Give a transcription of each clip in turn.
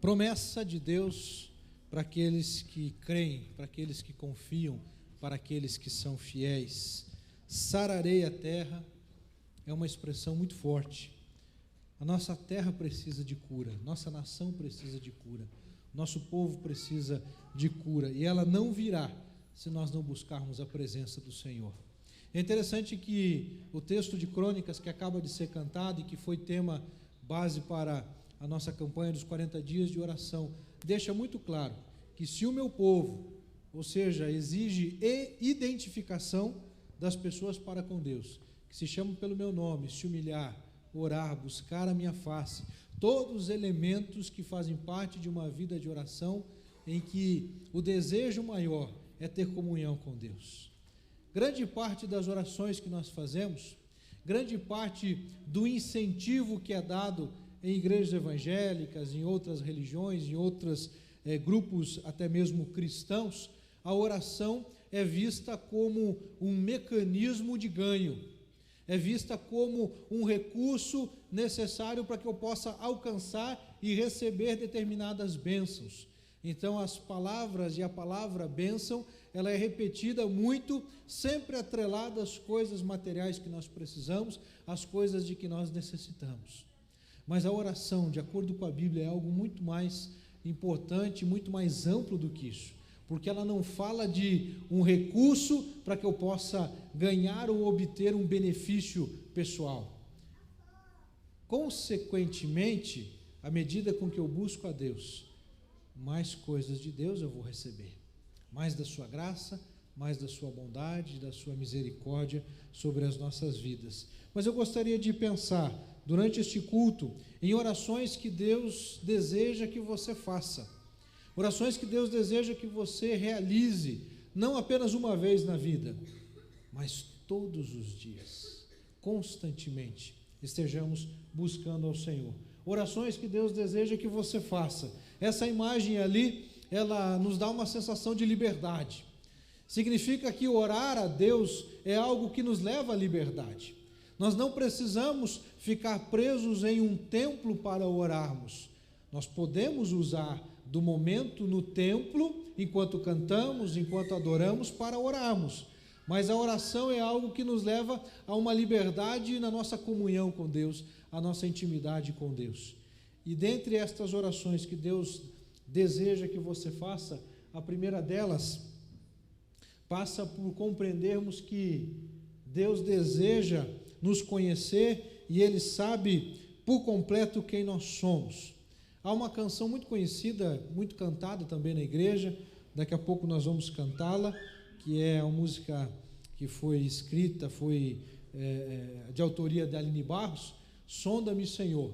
Promessa de Deus para aqueles que creem, para aqueles que confiam, para aqueles que são fiéis. Sararei a terra é uma expressão muito forte. A nossa terra precisa de cura, nossa nação precisa de cura, nosso povo precisa de cura, e ela não virá se nós não buscarmos a presença do Senhor. É interessante que o texto de Crônicas que acaba de ser cantado e que foi tema base para a nossa campanha dos 40 dias de oração, deixa muito claro que se o meu povo, ou seja, exige identificação das pessoas para com Deus, que se chamam pelo meu nome, se humilhar, orar, buscar a minha face, todos os elementos que fazem parte de uma vida de oração em que o desejo maior é ter comunhão com Deus. Grande parte das orações que nós fazemos, grande parte do incentivo que é dado em igrejas evangélicas, em outras religiões, em outros grupos até mesmo cristãos, a oração é vista como um mecanismo de ganho, é vista como um recurso necessário para que eu possa alcançar e receber determinadas bênçãos. Então as palavras e a palavra bênção, ela é repetida muito, sempre atrelada às coisas materiais que nós precisamos, às coisas de que nós necessitamos. Mas a oração, de acordo com a Bíblia, é algo muito mais importante, muito mais amplo do que isso, porque ela não fala de um recurso para que eu possa ganhar ou obter um benefício pessoal. Consequentemente, à medida com que eu busco a Deus, mais coisas de Deus eu vou receber, mais da sua graça, mais da sua bondade, da sua misericórdia sobre as nossas vidas. Mas eu gostaria de pensar, durante este culto, em orações que Deus deseja que você faça, orações que Deus deseja que você realize, não apenas uma vez na vida, mas todos os dias, constantemente, estejamos buscando ao Senhor. Orações que Deus deseja que você faça. Essa imagem ali, ela nos dá uma sensação de liberdade. Significa que orar a Deus é algo que nos leva à liberdade. Nós não precisamos ficar presos em um templo para orarmos. Nós podemos usar do momento no templo, enquanto cantamos, enquanto adoramos, para orarmos. Mas a oração é algo que nos leva a uma liberdade na nossa comunhão com Deus, a nossa intimidade com Deus. E dentre estas orações que Deus deseja que você faça, a primeira delas passa por compreendermos que Deus deseja nos conhecer e Ele sabe por completo quem nós somos. Há uma canção muito conhecida, muito cantada também na igreja, daqui a pouco nós vamos cantá-la, que é uma música que foi escrita, de autoria de Aline Barros, Sonda-me, Senhor.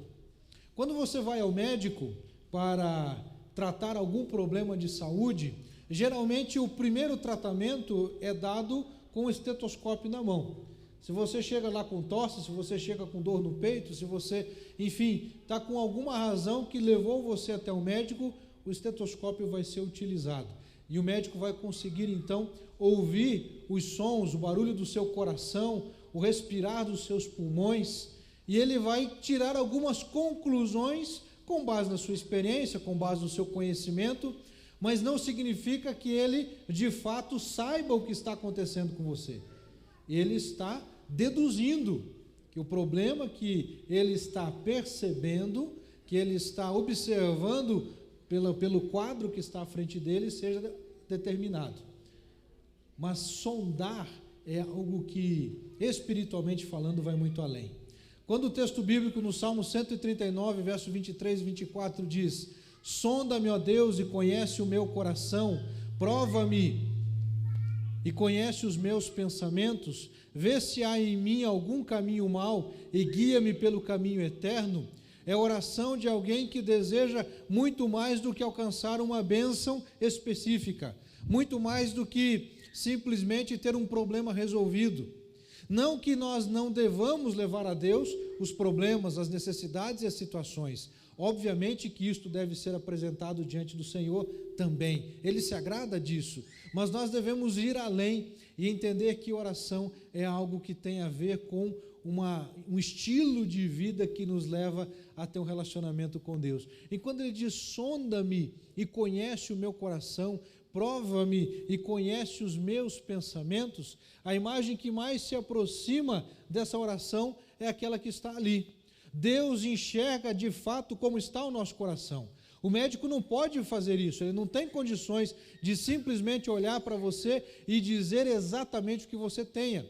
Quando você vai ao médico para tratar algum problema de saúde, geralmente o primeiro tratamento é dado com o estetoscópio na mão. Se você chega lá com tosse, se você chega com dor no peito, se você, enfim, está com alguma razão que levou você até o médico, o estetoscópio vai ser utilizado. E o médico vai conseguir, então, ouvir os sons, o barulho do seu coração, o respirar dos seus pulmões, e ele vai tirar algumas conclusões com base na sua experiência, com base no seu conhecimento, mas não significa que ele, de fato, saiba o que está acontecendo com você. Ele está deduzindo que o problema que ele está percebendo, que ele está observando pelo quadro que está à frente dele, seja determinado. Mas sondar é algo que, espiritualmente falando, vai muito além. Quando o texto bíblico no Salmo 139, verso 23 e 24 diz: sonda-me, ó Deus, e conhece o meu coração, prova-me e conhece os meus pensamentos, vê se há em mim algum caminho mau e guia-me pelo caminho eterno. É a oração de alguém que deseja muito mais do que alcançar uma bênção específica, muito mais do que simplesmente ter um problema resolvido. Não que nós não devamos levar a Deus os problemas, as necessidades e as situações. Obviamente que isto deve ser apresentado diante do Senhor também. Ele se agrada disso. Mas nós devemos ir além e entender que oração é algo que tem a ver com um estilo de vida que nos leva a ter um relacionamento com Deus. E quando ele diz, sonda-me e conhece o meu coração, prova-me e conhece os meus pensamentos, a imagem que mais se aproxima dessa oração é aquela que está ali. Deus enxerga de fato como está o nosso coração. O médico não pode fazer isso, ele não tem condições de simplesmente olhar para você e dizer exatamente o que você tenha,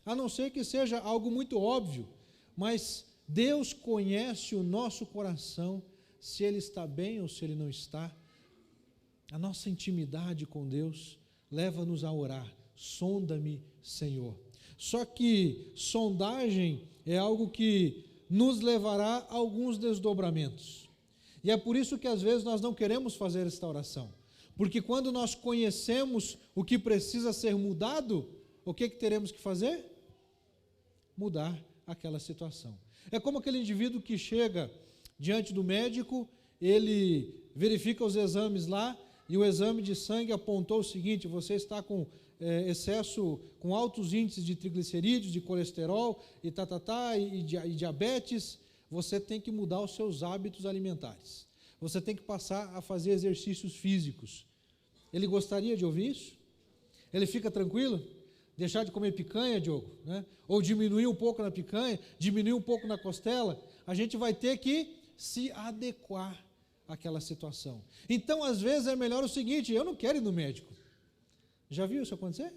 a não ser que seja algo muito óbvio, mas Deus conhece o nosso coração, se ele está bem ou se ele não está. A nossa intimidade com Deus leva-nos a orar, sonda-me, Senhor. Só que sondagem é algo que nos levará a alguns desdobramentos. E é por isso que às vezes nós não queremos fazer esta oração. Porque quando nós conhecemos o que precisa ser mudado, o que teremos que fazer? Mudar aquela situação. É como aquele indivíduo que chega diante do médico, ele verifica os exames lá, e o exame de sangue apontou o seguinte: você está com excesso, com altos índices de triglicerídeos, de colesterol, e diabetes. Você tem que mudar os seus hábitos alimentares. Você tem que passar a fazer exercícios físicos. Ele gostaria de ouvir isso? Ele fica tranquilo? Deixar de comer picanha, Diogo, né? Ou diminuir um pouco na picanha, diminuir um pouco na costela? A gente vai ter que se adequar àquela situação. Então, às vezes, é melhor o seguinte: eu não quero ir no médico. Já viu isso acontecer?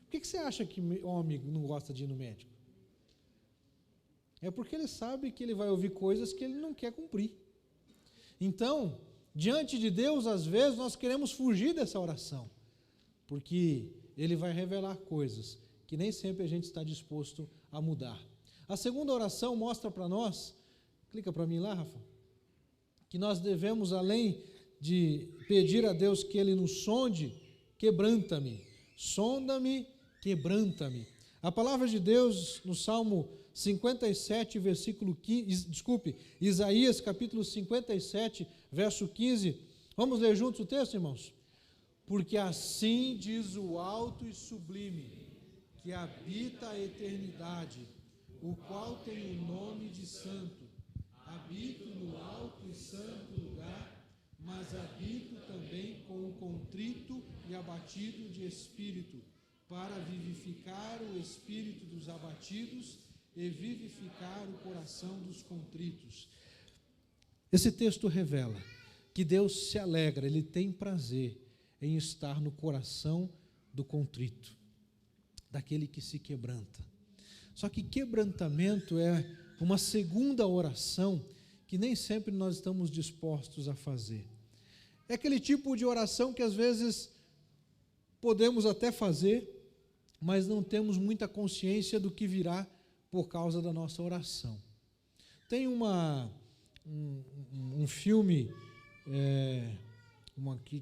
Por que você acha que homem não gosta de ir no médico? É porque ele sabe que ele vai ouvir coisas que ele não quer cumprir. Então, diante de Deus, às vezes, nós queremos fugir dessa oração, porque ele vai revelar coisas que nem sempre a gente está disposto a mudar. A segunda oração mostra para nós, clica para mim lá, Rafa, que nós devemos, além de pedir a Deus que Ele nos sonde, quebranta-me, sonda-me, quebranta-me. A palavra de Deus no Salmo 57, versículo 15, Isaías capítulo 57, verso 15, vamos ler juntos o texto, irmãos? Porque assim diz o alto e sublime, que habita a eternidade, o qual tem o nome de santo. Habito no alto e santo lugar, mas habito também com o contrito e abatido de espírito, para vivificar o espírito dos abatidos e vivificar o coração dos contritos. Esse texto revela que Deus se alegra, Ele tem prazer em estar no coração do contrito, daquele que se quebranta. Só que quebrantamento é uma segunda oração que nem sempre nós estamos dispostos a fazer. É aquele tipo de oração que às vezes podemos até fazer, mas não temos muita consciência do que virá por causa da nossa oração. Tem um filme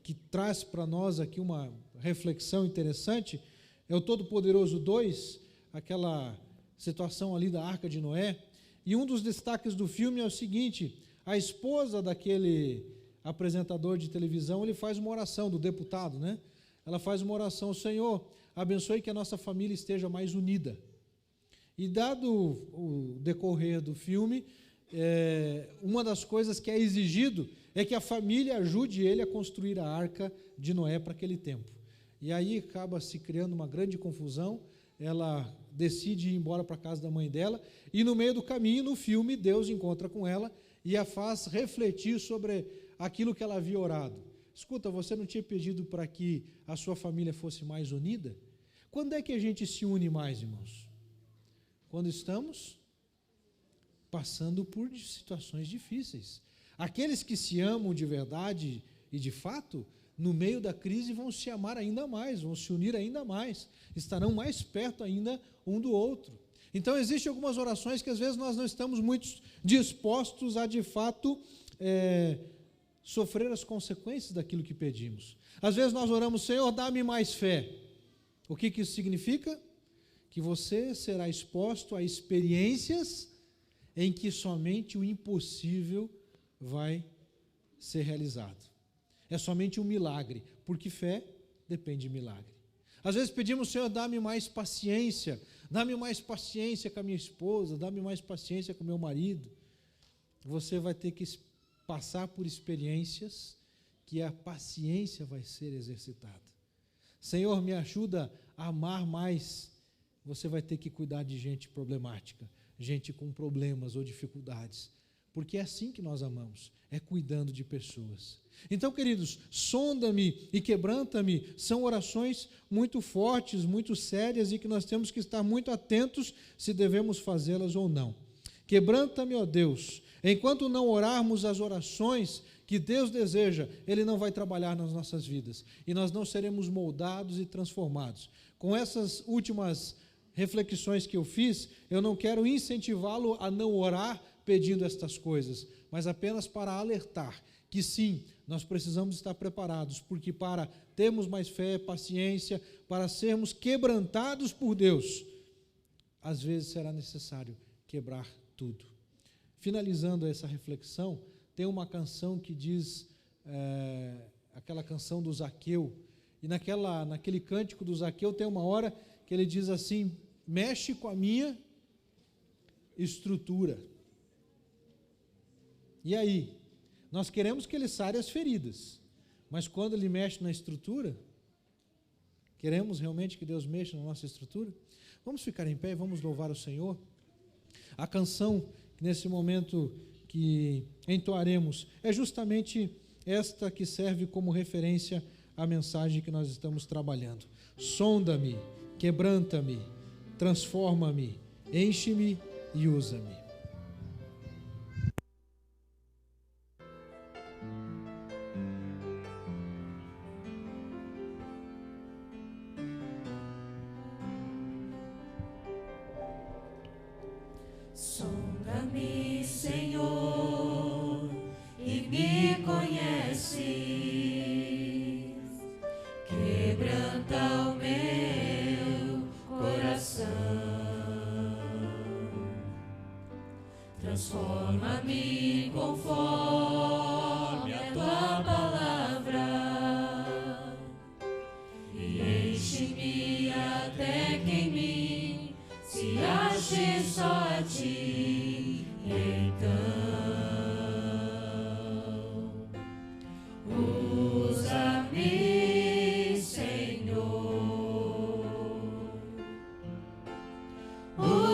que traz para nós aqui uma reflexão interessante, é o Todo-Poderoso 2, aquela situação ali da Arca de Noé, e um dos destaques do filme é o seguinte: a esposa daquele apresentador de televisão, ele faz uma oração, do deputado, né? Ela faz uma oração: Senhor, abençoe que a nossa família esteja mais unida. E dado o decorrer do filme, uma das coisas que é exigido é que a família ajude ele a construir a Arca de Noé para aquele tempo. E aí acaba se criando uma grande confusão, ela decide ir embora para a casa da mãe dela, e no meio do caminho, no filme, Deus encontra com ela e a faz refletir sobre aquilo que ela havia orado. Escuta, você não tinha pedido para que a sua família fosse mais unida? Quando é que a gente se une mais, irmãos? Quando estamos passando por situações difíceis. Aqueles que se amam de verdade e de fato, no meio da crise vão se amar ainda mais, vão se unir ainda mais, estarão mais perto ainda um do outro. Então, existem algumas orações que às vezes nós não estamos muito dispostos a de fato sofrer as consequências daquilo que pedimos. Às vezes nós oramos: Senhor, dá-me mais fé. O que isso significa? Que você será exposto a experiências em que somente o impossível vai ser realizado. É somente um milagre, porque fé depende de milagre. Às vezes pedimos, Senhor, dá-me mais paciência com a minha esposa, dá-me mais paciência com o meu marido. Você vai ter que passar por experiências que a paciência vai ser exercitada. Senhor, me ajuda a amar mais. Você vai ter que cuidar de gente problemática, gente com problemas ou dificuldades, porque é assim que nós amamos, é cuidando de pessoas. Então, queridos, sonda-me e quebranta-me são orações muito fortes, muito sérias e que nós temos que estar muito atentos se devemos fazê-las ou não. Quebranta-me, ó Deus. Enquanto não orarmos as orações que Deus deseja, Ele não vai trabalhar nas nossas vidas e nós não seremos moldados e transformados. Com essas últimas reflexões que eu fiz, eu não quero incentivá-lo a não orar pedindo estas coisas, mas apenas para alertar que sim, nós precisamos estar preparados, porque para termos mais fé, paciência, para sermos quebrantados por Deus, às vezes será necessário quebrar tudo. Finalizando essa reflexão, tem uma canção que diz, aquela canção do Zaqueu, e naquele cântico do Zaqueu tem uma hora que ele diz assim: mexe com a minha estrutura. E aí? Nós queremos que Ele sare as feridas, mas quando Ele mexe na estrutura, queremos realmente que Deus mexa na nossa estrutura? Vamos ficar em pé e vamos louvar o Senhor. A canção, nesse momento que entoaremos, é justamente esta que serve como referência à mensagem que nós estamos trabalhando. Sonda-me, quebranta-me, transforma-me, enche-me e usa-me. Sonda-me, Senhor, e me conheces, quebranta o meu coração, transforma-me conforme a tua palavra e enche-me até que em mim se ache só a ti. Então, usa-me, Senhor,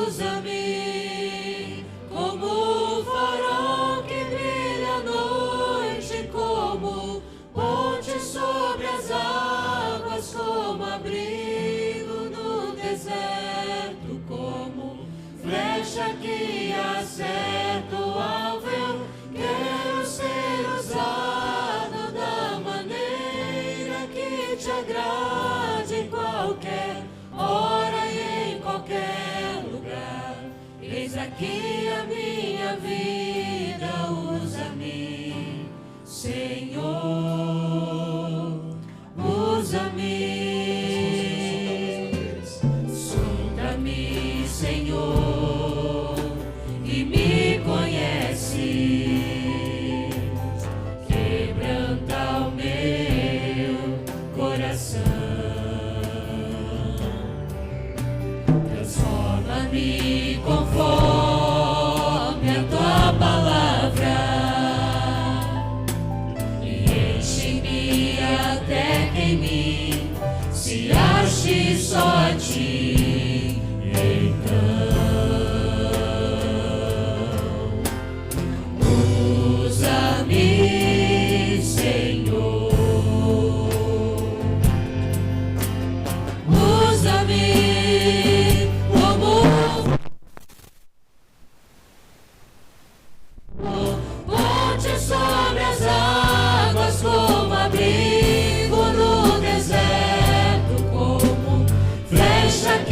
usa-me como um farol que brilha à noite, como ponte sobre as águas, como abrigo no deserto, como flecha que acerta o alvo. Eu quero ser usado da maneira que te agrade, em qualquer hora e em qualquer lugar. Eis aqui a minha vida, usa-me, Senhor, usa-me. Sonda-me, Senhor, e me conheces, quebranta o meu coração, transforma-me conforme a tua palavra e enche-me até que em mim se ache só a ti. Usa-me, Senhor, usa-me como ponte sobre as águas, como abrigo no deserto, como flecha que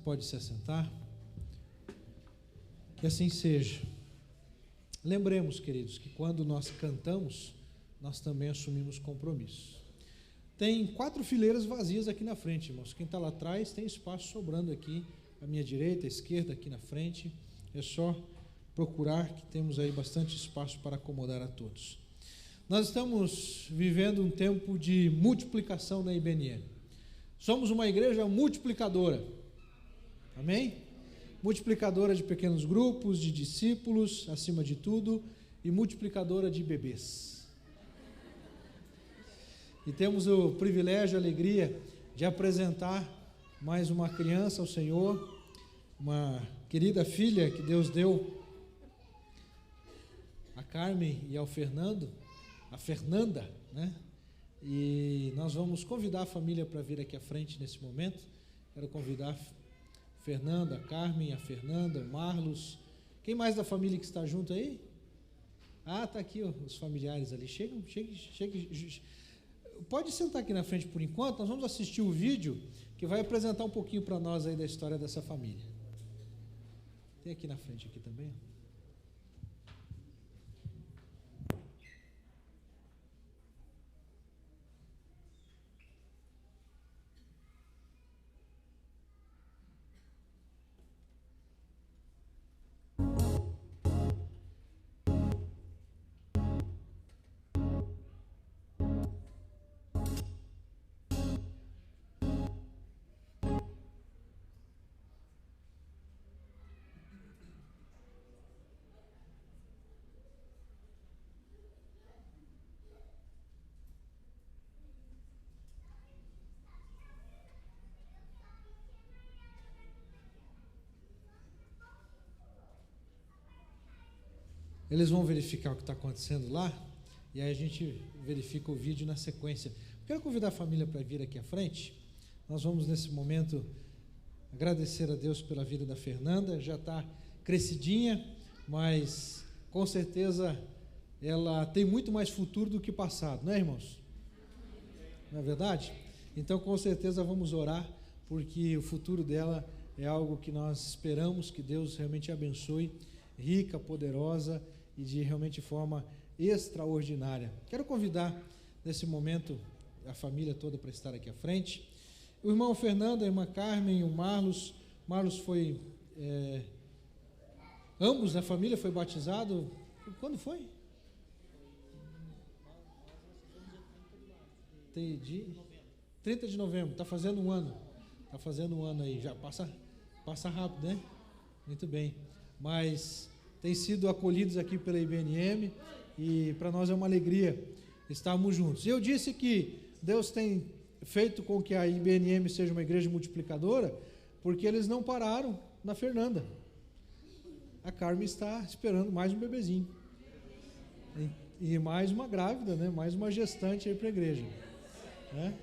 pode se assentar. Que assim seja. Lembremos, queridos, que quando nós cantamos, nós também assumimos compromisso. Tem 4 fileiras vazias aqui na frente, irmãos. Quem está lá atrás tem espaço sobrando aqui, à minha direita, à esquerda, aqui na frente. É só procurar que temos aí bastante espaço para acomodar a todos. Nós estamos vivendo um tempo de multiplicação na IBNM. Somos uma igreja multiplicadora. Amém? Multiplicadora de pequenos grupos, de discípulos, acima de tudo, e multiplicadora de bebês. E temos o privilégio, a alegria de apresentar mais uma criança ao Senhor, uma querida filha que Deus deu a Carmen e ao Fernando, a Fernanda, né? E nós vamos convidar a família para vir aqui à frente nesse momento. Quero convidar a Fernanda, a Carmen, a Fernanda, o Marlos. Quem mais da família que está junto aí? Ah, está aqui, ó, os familiares ali. Chegue. Pode sentar aqui na frente por enquanto. Nós vamos assistir o vídeo que vai apresentar um pouquinho para nós aí da história dessa família. Tem aqui na frente aqui também. Eles vão verificar o que está acontecendo lá, e aí a gente verifica o vídeo na sequência. Quero convidar a família para vir aqui à frente. Nós vamos, nesse momento, agradecer a Deus pela vida da Fernanda. Já está crescidinha, mas com certeza ela tem muito mais futuro do que passado, não é, irmãos? Não é verdade? Então, com certeza, vamos orar, porque o futuro dela é algo que nós esperamos que Deus realmente abençoe, rica, poderosa e de realmente forma extraordinária. Quero convidar nesse momento a família toda para estar aqui à frente. O irmão Fernando, a irmã Carmen, o Marlos. Marlos foi, ambos da família foi batizado. Quando foi? 30 de novembro. Está fazendo um ano. Está fazendo um ano aí. Já passa rápido, né? Muito bem. Mas têm sido acolhidos aqui pela IBNM e para nós é uma alegria estarmos juntos. Eu disse que Deus tem feito com que a IBNM seja uma igreja multiplicadora, porque eles não pararam na Fernanda. A Carmen está esperando mais um bebezinho e mais uma grávida, né? Mais uma gestante aí para a igreja, né?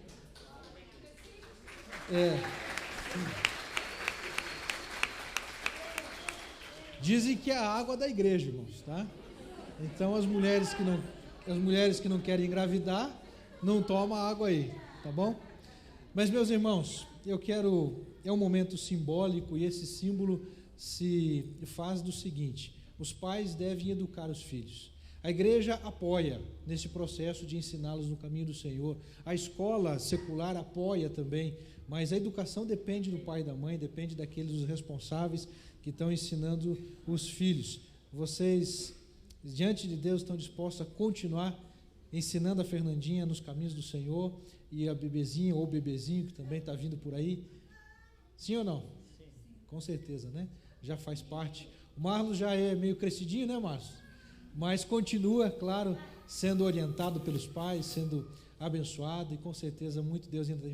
Dizem que é a água da igreja, irmãos, tá? Então as mulheres que não querem engravidar, não tomam água aí, tá bom? Mas, meus irmãos, é um momento simbólico, e esse símbolo se faz do seguinte: os pais devem educar os filhos. A igreja apoia nesse processo de ensiná-los no caminho do Senhor. A escola secular apoia também, mas a educação depende do pai e da mãe, depende daqueles responsáveis que estão ensinando os filhos. Vocês, diante de Deus, estão dispostos a continuar ensinando a Fernandinha nos caminhos do Senhor, e a bebezinha ou bebezinho que também está vindo por aí? Sim ou não? Sim. Com certeza, né? Já faz parte. O Marlos já é meio crescidinho, né, Marlos? Mas continua, claro, sendo orientado pelos pais, sendo abençoado, e com certeza muito Deus ainda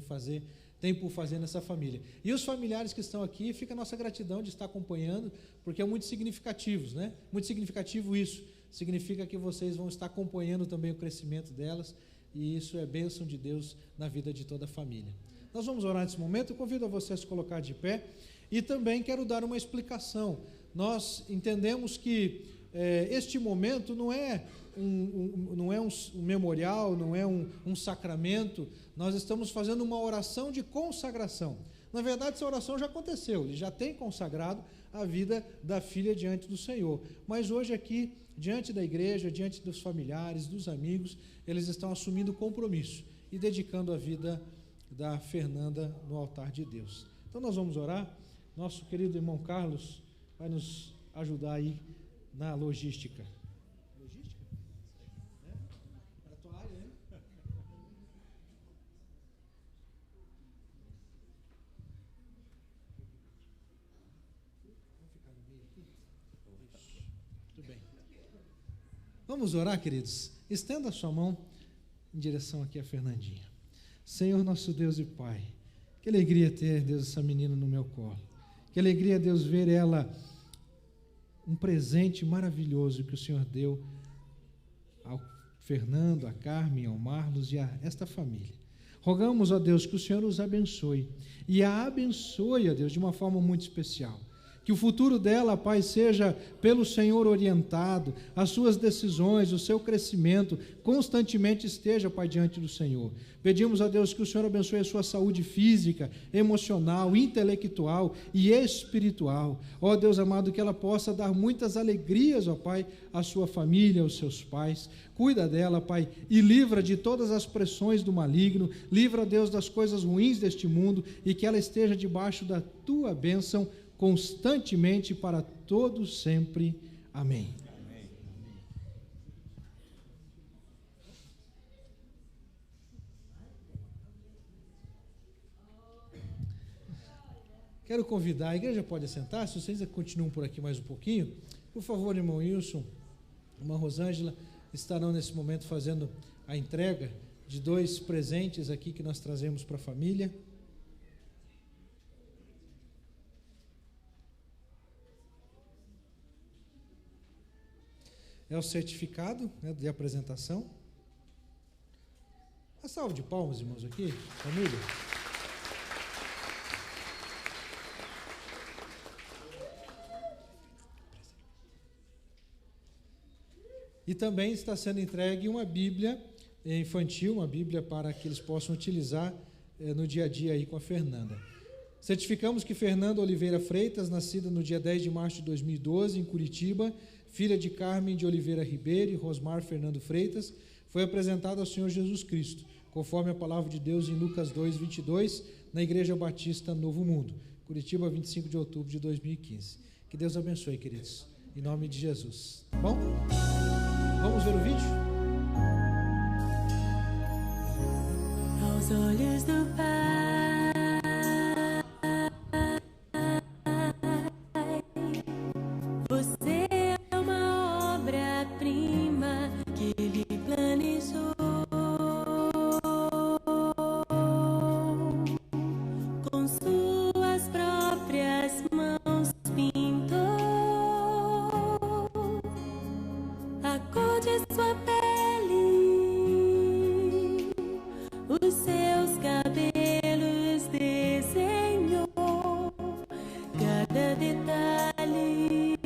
tem por fazer nessa família. E os familiares que estão aqui, fica a nossa gratidão de estar acompanhando, porque é muito significativo, né? Muito significativo isso. Significa que vocês vão estar acompanhando também o crescimento delas, e isso é bênção de Deus na vida de toda a família. Nós vamos orar nesse momento. Eu convido a você a se colocar de pé, e também quero dar uma explicação. Nós entendemos que este momento não é um memorial, não é um sacramento. Nós estamos fazendo uma oração de consagração. Na verdade, essa oração já aconteceu, ele já tem consagrado a vida da filha diante do Senhor. Mas hoje aqui, diante da igreja, diante dos familiares, dos amigos, eles estão assumindo compromisso e dedicando a vida da Fernanda no altar de Deus. Então nós vamos orar. Nosso querido irmão Carlos vai nos ajudar aí na logística. Logística? É a tua área, né? Vamos ficar no meio aqui? Isso. Muito bem. Vamos orar, queridos. Estenda a sua mão em direção aqui a Fernandinha. Senhor nosso Deus e Pai, que alegria ter, Deus, essa menina no meu colo. Que alegria, Deus, ver ela, um presente maravilhoso que o Senhor deu ao Fernando, a Carmen, ao Marlos e a esta família. Rogamos, ó Deus, que o Senhor os abençoe e a abençoe, ó Deus, de uma forma muito especial. Que o futuro dela, Pai, seja pelo Senhor orientado, as suas decisões, o seu crescimento, constantemente esteja, Pai, diante do Senhor. Pedimos a Deus que o Senhor abençoe a sua saúde física, emocional, intelectual e espiritual. Ó Deus amado, que ela possa dar muitas alegrias, ó Pai, à sua família, aos seus pais. Cuida dela, Pai, e livra de todas as pressões do maligno. Livra, Deus, das coisas ruins deste mundo e que ela esteja debaixo da tua bênção constantemente para todos sempre. Amém. Amém. Quero convidar, a igreja pode assentar, se vocês continuam por aqui mais um pouquinho, por favor, irmão Wilson, irmã Rosângela, estarão nesse momento fazendo a entrega de 2 presentes aqui que nós trazemos para a família. É o certificado, né, de apresentação. Uma salva de palmas, irmãos, aqui, família. E também está sendo entregue uma Bíblia infantil, uma Bíblia para que eles possam utilizar no dia a dia aí com a Fernanda. Certificamos que Fernanda Oliveira Freitas, nascida no dia 10 de março de 2012, em Curitiba, filha de Carmen de Oliveira Ribeiro e Rosmar Fernando Freitas, foi apresentada ao Senhor Jesus Cristo, conforme a palavra de Deus em Lucas 2, 22, na Igreja Batista Novo Mundo, Curitiba, 25 de outubro de 2015. Que Deus abençoe, queridos, em nome de Jesus. Tá bom? Vamos ver o vídeo? Aos olhos do Pai, você é uma obra-prima que Ele planejou. Com suas próprias mãos pintou a cor de sua pele, os seus cabelos desenhou cada detalhe.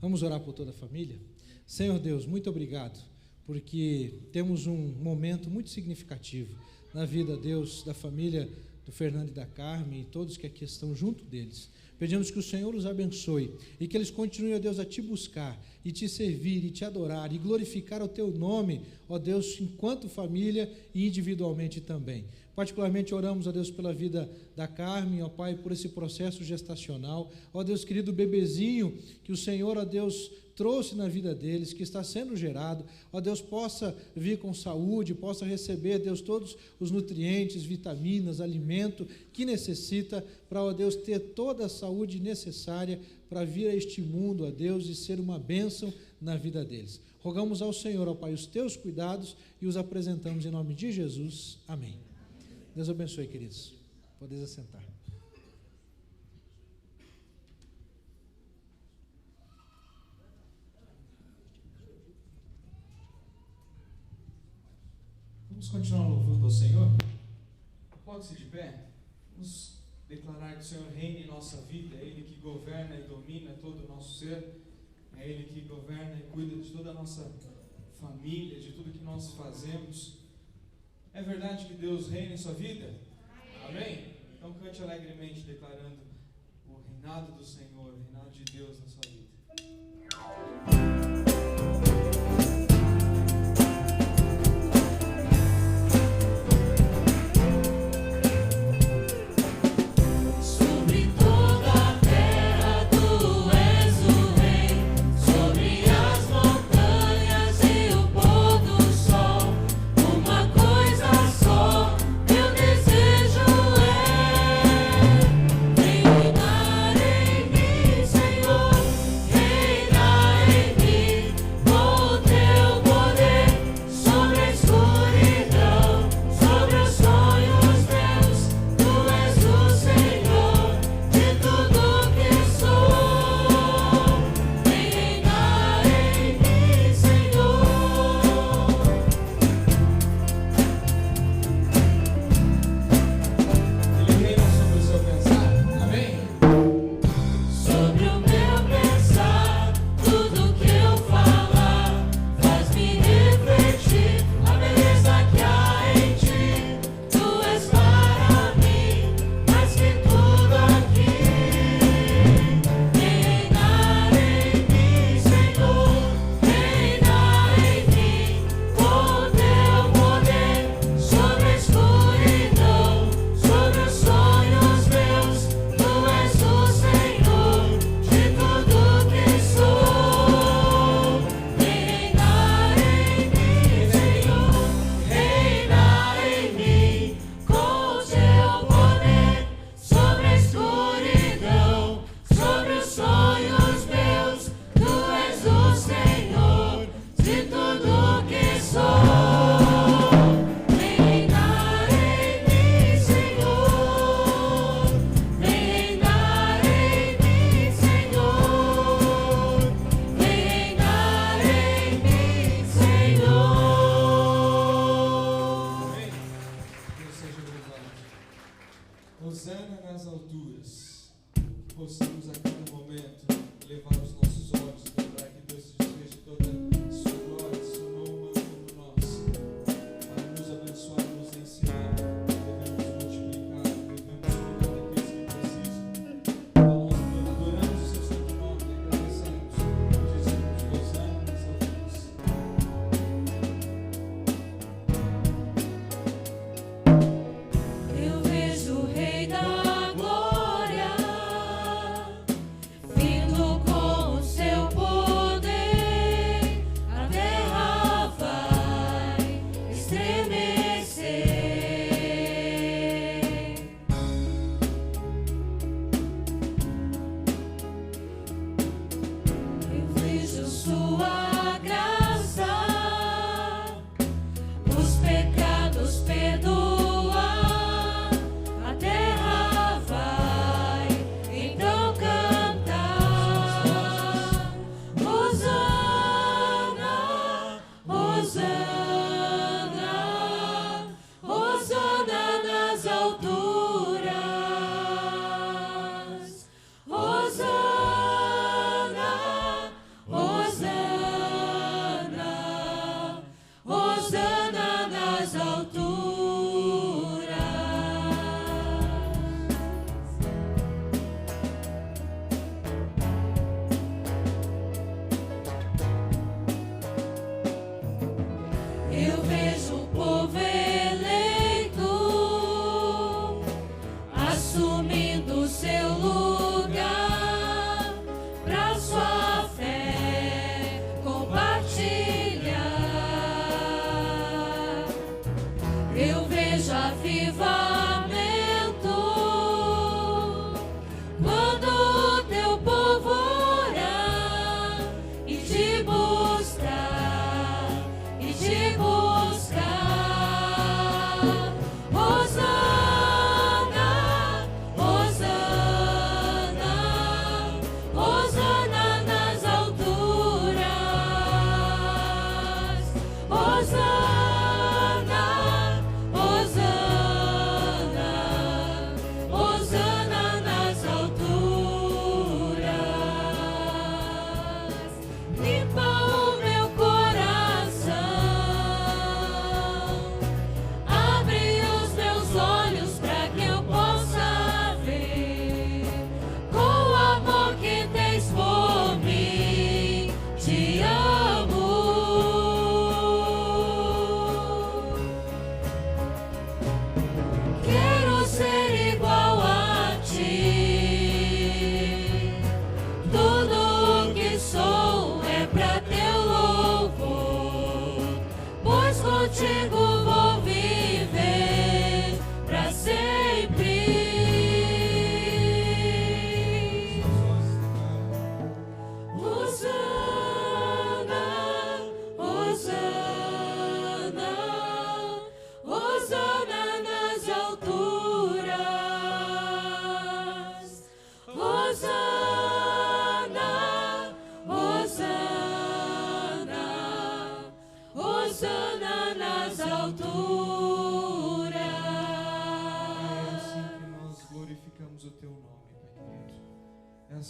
Vamos orar por toda a família? Senhor Deus, muito obrigado, porque temos um momento muito significativo na vida, Deus, da família do Fernando e da Carmen e todos que aqui estão junto deles. Pedimos que o Senhor os abençoe e que eles continuem, ó Deus, a te buscar e te servir e te adorar e glorificar o teu nome, ó Deus, enquanto família e individualmente também. Particularmente oramos, ó Deus, pela vida da Carmen, ó Pai, por esse processo gestacional, ó Deus querido, bebezinho que o Senhor, ó Deus, trouxe na vida deles, que está sendo gerado, ó Deus, possa vir com saúde, possa receber, Deus, todos os nutrientes, vitaminas, alimento que necessita para, ó Deus, ter toda a saúde necessária para vir a este mundo, ó Deus, e ser uma bênção na vida deles. Rogamos ao Senhor, ó Pai, os teus cuidados e os apresentamos em nome de Jesus. Amém. Deus abençoe, queridos. Podeis assentar. Vamos continuar louvando ao Senhor? Coloque-se de pé. Vamos declarar que o Senhor reina em nossa vida. É Ele que governa e domina todo o nosso ser. É Ele que governa e cuida de toda a nossa família, de tudo que nós fazemos. É verdade que Deus reina em sua vida? Amém? Então cante alegremente, declarando o reinado do Senhor, o reinado de Deus na sua vida.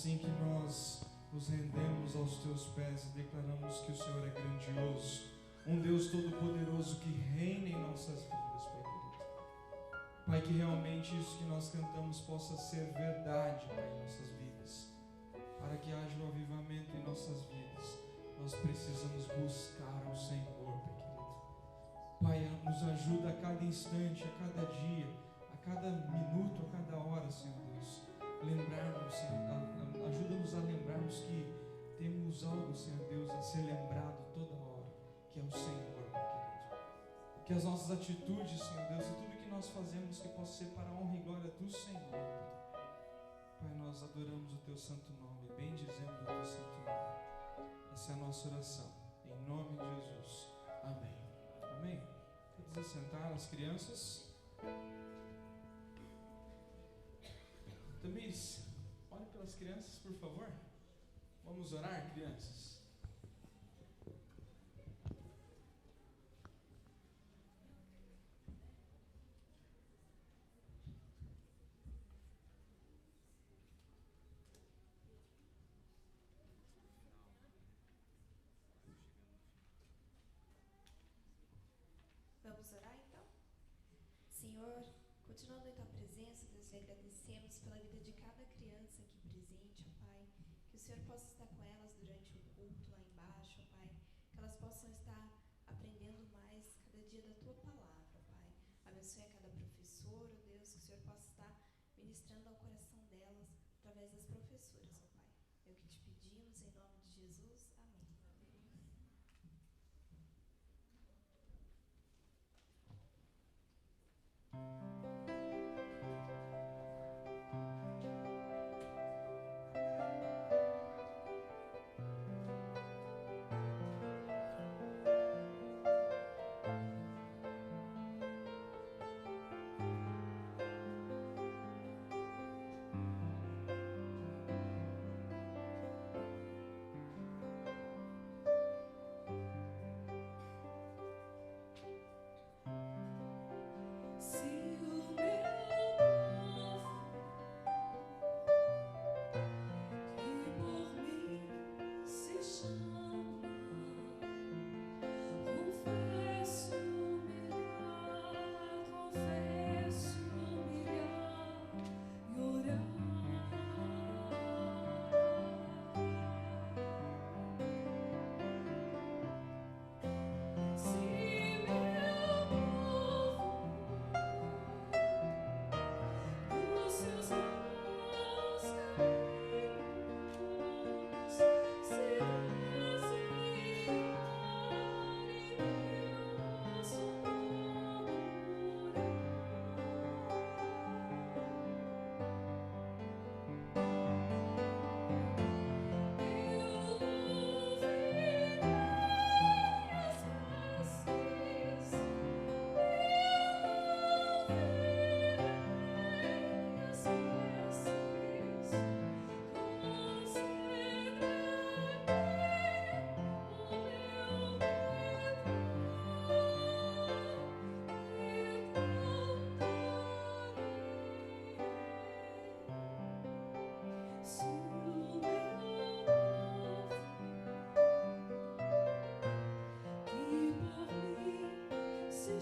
assim que nós nos rendemos aos teus pés e declaramos que o Senhor é grandioso, um Deus todo-poderoso que reina em nossas vidas, Pai querido. Pai, que realmente isso que nós cantamos possa ser verdade, Pai, em nossas vidas. Para que haja um avivamento em nossas vidas, nós precisamos buscar ao Senhor, Pai querido. Pai, nos ajuda a cada instante, a cada dia, a cada minuto, a cada hora, Senhor Deus. Lembrarmos, Senhor, ajuda-nos a lembrarmos que temos algo, Senhor Deus, a ser lembrado toda hora, que é o Senhor, Pai querido. Que as nossas atitudes, Senhor Deus, e tudo que nós fazemos, que possa ser para a honra e glória do Senhor, Pai. Pai, nós adoramos o Teu santo nome, bendizemos o Teu santo nome. Essa é a nossa oração, em nome de Jesus. Amém. Amém. Pode sentar as crianças. Tamires, olhe pelas crianças, por favor. Vamos orar, crianças. Vamos orar então? Senhor, continuando em Tua presença, Deus, te agradecemos pela vida de cada criança aqui presente, ó Pai. Que o Senhor possa estar com elas durante o culto lá embaixo, ó Pai. Que elas possam estar aprendendo mais cada dia da Tua palavra, ó Pai. Abençoe a cada professor, ó Deus, que o Senhor possa estar ministrando ao coração delas através das professoras, ó Pai. É o que te pedimos em nome de Jesus. Amém.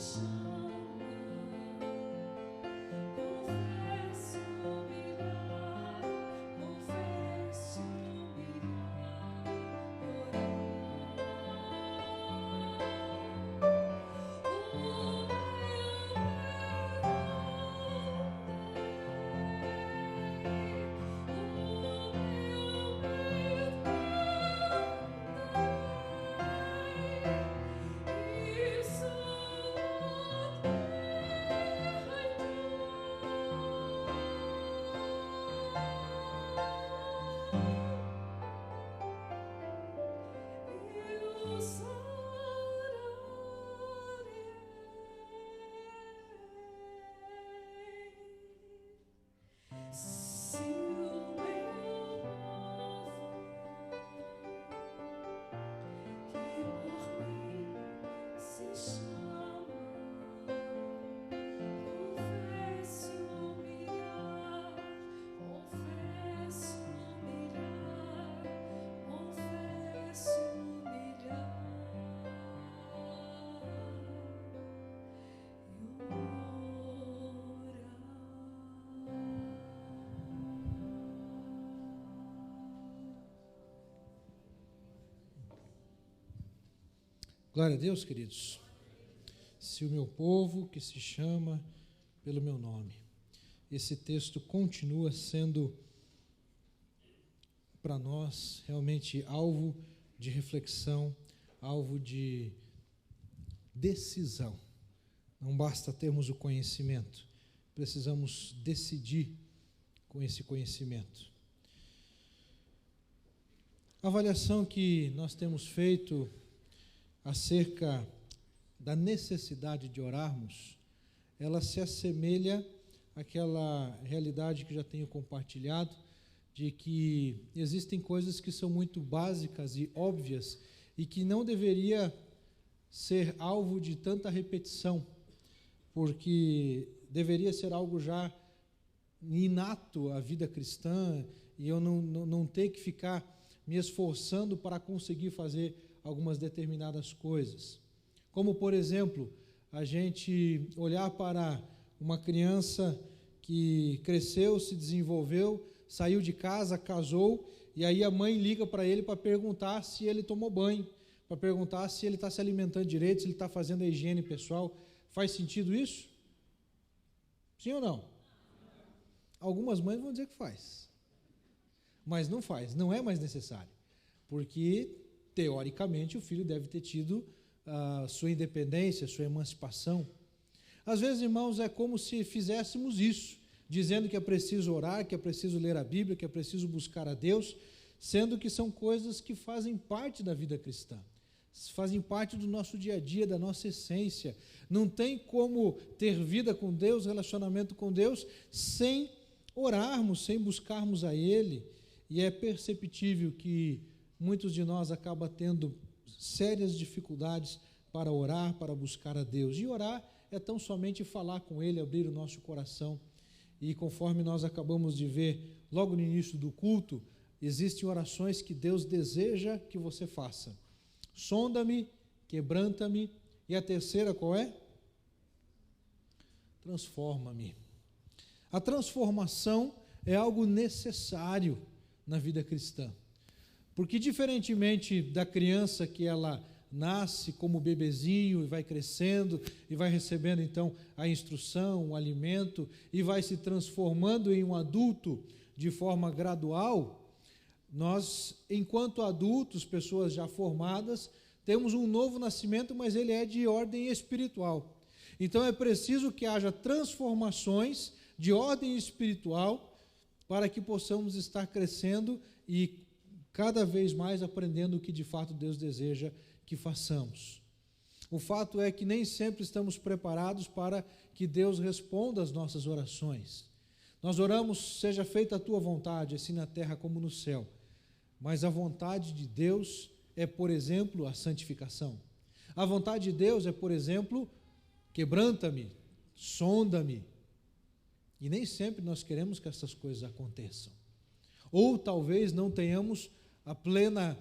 Isso Glória a Deus, queridos. Se o meu povo, que se chama pelo meu nome. Esse texto continua sendo para nós realmente alvo de reflexão, alvo de decisão. Não basta termos o conhecimento, precisamos decidir com esse conhecimento. A avaliação que nós temos feito acerca da necessidade de orarmos, ela se assemelha àquela realidade que já tenho compartilhado, de que existem coisas que são muito básicas e óbvias e que não deveria ser alvo de tanta repetição, porque deveria ser algo já inato à vida cristã e eu não ter que ficar me esforçando para conseguir fazer algumas determinadas coisas. Como, por exemplo, a gente olhar para uma criança que cresceu, se desenvolveu, saiu de casa, casou, e aí a mãe liga para ele para perguntar se ele tomou banho, para perguntar se ele está se alimentando direito, se ele está fazendo a higiene pessoal. Faz sentido isso? Sim ou não? Algumas mães vão dizer que faz, mas não faz, não é mais necessário, porque, teoricamente, o filho deve ter tido sua independência, sua emancipação. Às vezes, irmãos, é como se fizéssemos isso, dizendo que é preciso orar, que é preciso ler a Bíblia, que é preciso buscar a Deus, sendo que são coisas que fazem parte da vida cristã, fazem parte do nosso dia a dia, da nossa essência. Não tem como ter vida com Deus, relacionamento com Deus, sem orarmos, sem buscarmos a Ele, e é perceptível que muitos de nós acabam tendo sérias dificuldades para orar, para buscar a Deus. E orar é tão somente falar com Ele, abrir o nosso coração. E conforme nós acabamos de ver logo no início do culto, existem orações que Deus deseja que você faça. Sonda-me, quebranta-me. E a terceira qual é? Transforma-me. A transformação é algo necessário na vida cristã. Porque diferentemente da criança que ela nasce como bebezinho e vai crescendo e vai recebendo então a instrução, o alimento e vai se transformando em um adulto de forma gradual, nós, enquanto adultos, pessoas já formadas, temos um novo nascimento, mas ele é de ordem espiritual. Então é preciso que haja transformações de ordem espiritual para que possamos estar crescendo e cada vez mais aprendendo o que de fato Deus deseja que façamos. O fato é que nem sempre estamos preparados para que Deus responda às nossas orações. Nós oramos, seja feita a tua vontade, assim na terra como no céu. Mas a vontade de Deus é, por exemplo, a santificação. A vontade de Deus é, por exemplo, quebranta-me, sonda-me. E nem sempre nós queremos que essas coisas aconteçam. Ou talvez não tenhamos a plena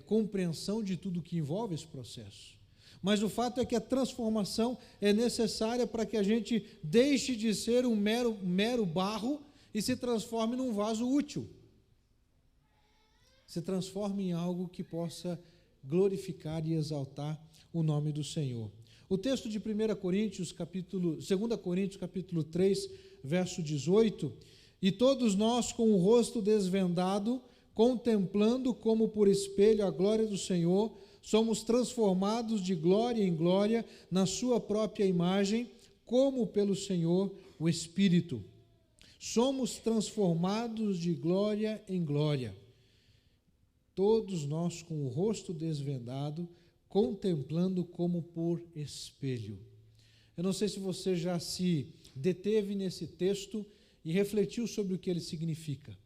compreensão de tudo que envolve esse processo. Mas o fato é que a transformação é necessária para que a gente deixe de ser um mero barro e se transforme num vaso útil. Se transforme em algo que possa glorificar e exaltar o nome do Senhor. O texto de 2 Coríntios, capítulo 3, verso 18, e todos nós com o rosto desvendado, contemplando como por espelho a glória do Senhor, somos transformados de glória em glória na sua própria imagem, como pelo Senhor o Espírito. Somos transformados de glória em glória. Todos nós com o rosto desvendado, contemplando como por espelho. Eu não sei se você já se deteve nesse texto e refletiu sobre o que ele significa.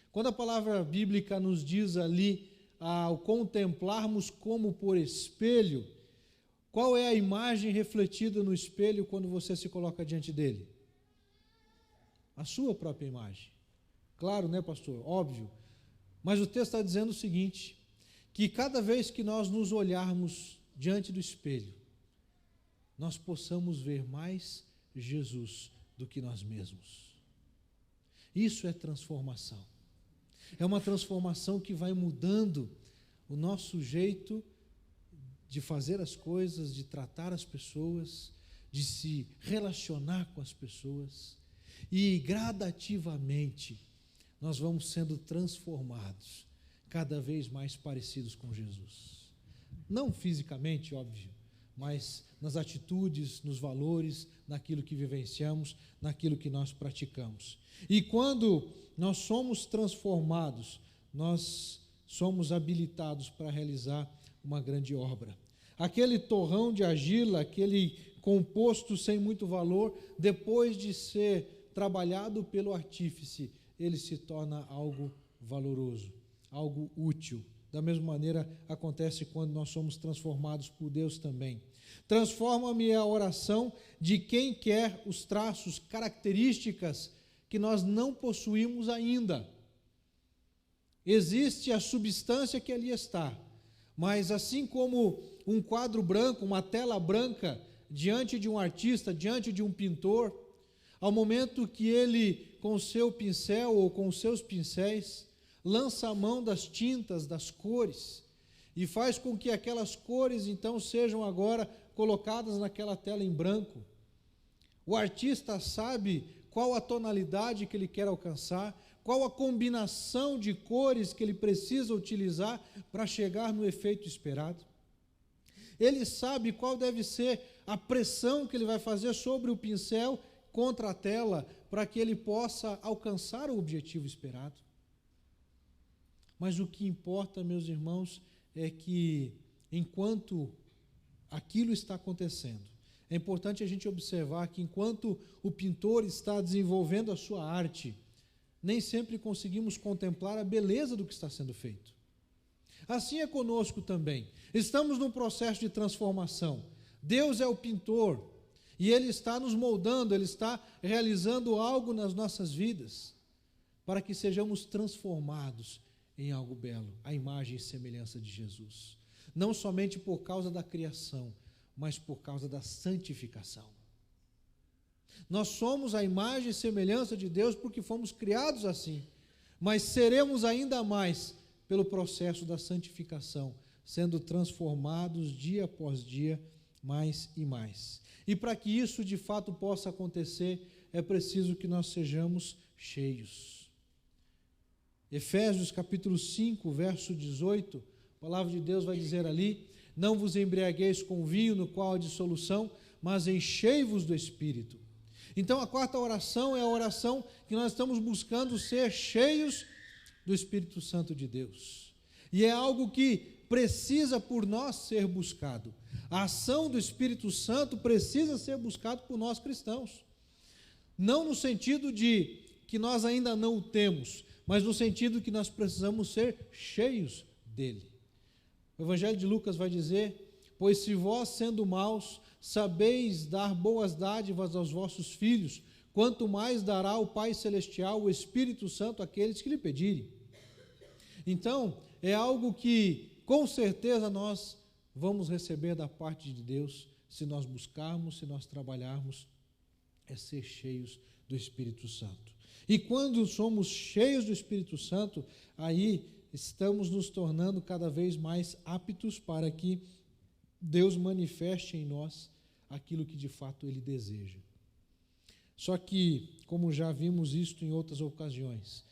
Quando a palavra bíblica nos diz ali, ao contemplarmos como por espelho, qual é a imagem refletida no espelho quando você se coloca diante dele? A sua própria imagem. Claro, né, pastor? Óbvio. Mas o texto está dizendo o seguinte, que cada vez que nós nos olharmos diante do espelho, nós possamos ver mais Jesus do que nós mesmos. Isso é transformação. É uma transformação que vai mudando o nosso jeito de fazer as coisas, de tratar as pessoas, de se relacionar com as pessoas, e gradativamente nós vamos sendo transformados, cada vez mais parecidos com Jesus. Não fisicamente, óbvio, mas nas atitudes, nos valores, naquilo que vivenciamos, naquilo que nós praticamos. E quando nós somos transformados, nós somos habilitados para realizar uma grande obra. Aquele torrão de argila, aquele composto sem muito valor, depois de ser trabalhado pelo artífice, ele se torna algo valoroso, algo útil. Da mesma maneira acontece quando nós somos transformados por Deus também. Transforma-me a oração de quem quer os traços, características que nós não possuímos ainda. Existe a substância que ali está, mas assim como um quadro branco, uma tela branca, diante de um artista, diante de um pintor, ao momento que ele, com o seu pincel ou com os seus pincéis, lança a mão das tintas, das cores, e faz com que aquelas cores, então, sejam agora colocadas naquela tela em branco. O artista sabe qual a tonalidade que ele quer alcançar, qual a combinação de cores que ele precisa utilizar para chegar no efeito esperado. Ele sabe qual deve ser a pressão que ele vai fazer sobre o pincel contra a tela para que ele possa alcançar o objetivo esperado. Mas o que importa, meus irmãos, é que enquanto aquilo está acontecendo, é importante a gente observar que enquanto o pintor está desenvolvendo a sua arte, nem sempre conseguimos contemplar a beleza do que está sendo feito. Assim é conosco também. Estamos num processo de transformação. Deus é o pintor e Ele está nos moldando, Ele está realizando algo nas nossas vidas para que sejamos transformados em algo belo, a imagem e semelhança de Jesus. Não somente por causa da criação, mas por causa da santificação. Nós somos a imagem e semelhança de Deus porque fomos criados assim, mas seremos ainda mais pelo processo da santificação, sendo transformados dia após dia, mais e mais. E para que isso de fato possa acontecer, é preciso que nós sejamos cheios. Efésios capítulo 5, verso 18, a palavra de Deus vai dizer ali: não vos embriagueis com vinho no qual há dissolução, mas enchei-vos do Espírito. Então a quarta oração é a oração que nós estamos buscando ser cheios do Espírito Santo de Deus. E é algo que precisa por nós ser buscado. A ação do Espírito Santo precisa ser buscado por nós cristãos. Não no sentido de que nós ainda não o temos, mas no sentido que nós precisamos ser cheios dele. O Evangelho de Lucas vai dizer: pois se vós, sendo maus, sabeis dar boas dádivas aos vossos filhos, quanto mais dará o Pai Celestial, o Espírito Santo, àqueles que lhe pedirem. Então, é algo que, com certeza, nós vamos receber da parte de Deus, se nós buscarmos, se nós trabalharmos, é ser cheios do Espírito Santo. E quando somos cheios do Espírito Santo, aí estamos nos tornando cada vez mais aptos para que Deus manifeste em nós aquilo que de fato Ele deseja. Só que, como já vimos isto em outras ocasiões,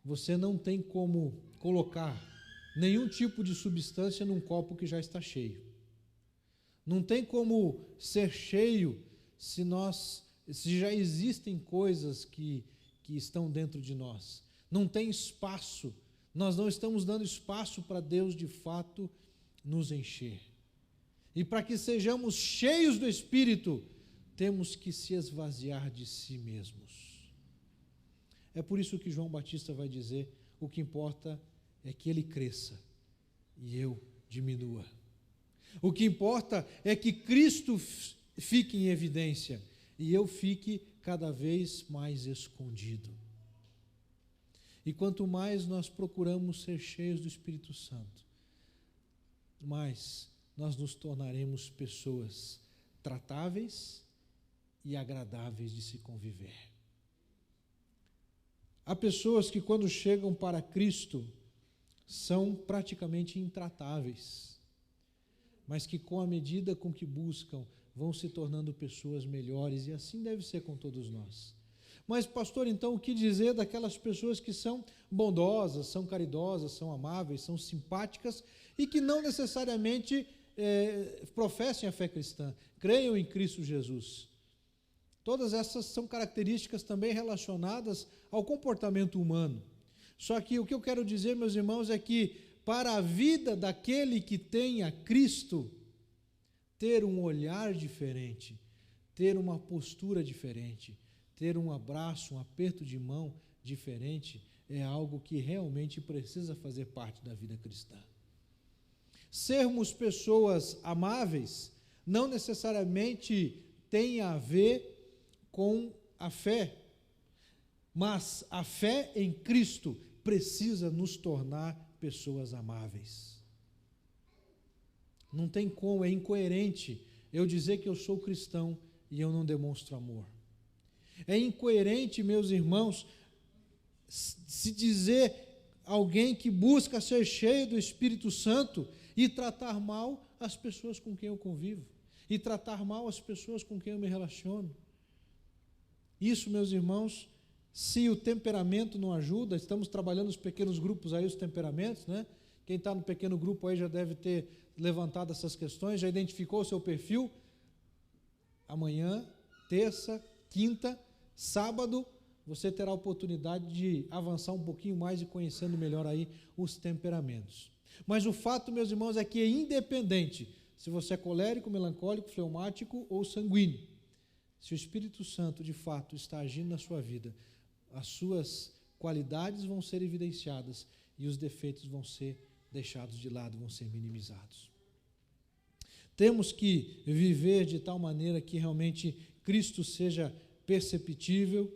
você não tem como colocar nenhum tipo de substância num copo que já está cheio. Não tem como ser cheio se já existem coisas que estão dentro de nós. Não tem espaço. Nós não estamos dando espaço para Deus de fato nos encher. E para que sejamos cheios do Espírito, temos que se esvaziar de si mesmos. É por isso que João Batista vai dizer: o que importa é que ele cresça e eu diminua. O que importa é que Cristo fique em evidência e eu fique cada vez mais escondido. E quanto mais nós procuramos ser cheios do Espírito Santo, mais nós nos tornaremos pessoas tratáveis e agradáveis de se conviver. Há pessoas que, quando chegam para Cristo, são praticamente intratáveis. mas que com a medida com que buscam, vão se tornando pessoas melhores, e assim deve ser com todos nós. Mas, pastor, então, o que dizer daquelas pessoas que são bondosas, são caridosas, são amáveis, são simpáticas e que não necessariamente professem a fé cristã, creiam em Cristo Jesus? Todas essas são características também relacionadas ao comportamento humano. Só que o que eu quero dizer, meus irmãos, é que para a vida daquele que tem a Cristo, ter um olhar diferente, ter uma postura diferente, ter um abraço, um aperto de mão diferente, é algo que realmente precisa fazer parte da vida cristã. Sermos pessoas amáveis não necessariamente tem a ver com a fé, mas a fé em Cristo precisa nos tornar pessoas amáveis. Não tem como, é incoerente eu dizer que eu sou cristão e eu não demonstro amor. É incoerente, meus irmãos, se dizer alguém que busca ser cheio do Espírito Santo e tratar mal as pessoas com quem eu convivo, e tratar mal as pessoas com quem eu me relaciono. Isso, meus irmãos, se o temperamento não ajuda, estamos trabalhando os pequenos grupos aí, os temperamentos, né? Quem está no pequeno grupo aí já deve ter levantado essas questões, já identificou o seu perfil. Amanhã, terça, quinta, sábado, você terá a oportunidade de avançar um pouquinho mais e conhecendo melhor aí os temperamentos. Mas o fato, meus irmãos, é que é independente se você é colérico, melancólico, fleumático ou sanguíneo. Se o Espírito Santo, de fato, está agindo na sua vida, as suas qualidades vão ser evidenciadas e os defeitos vão ser deixados de lado, vão ser minimizados. Temos que viver de tal maneira que realmente Cristo seja perceptível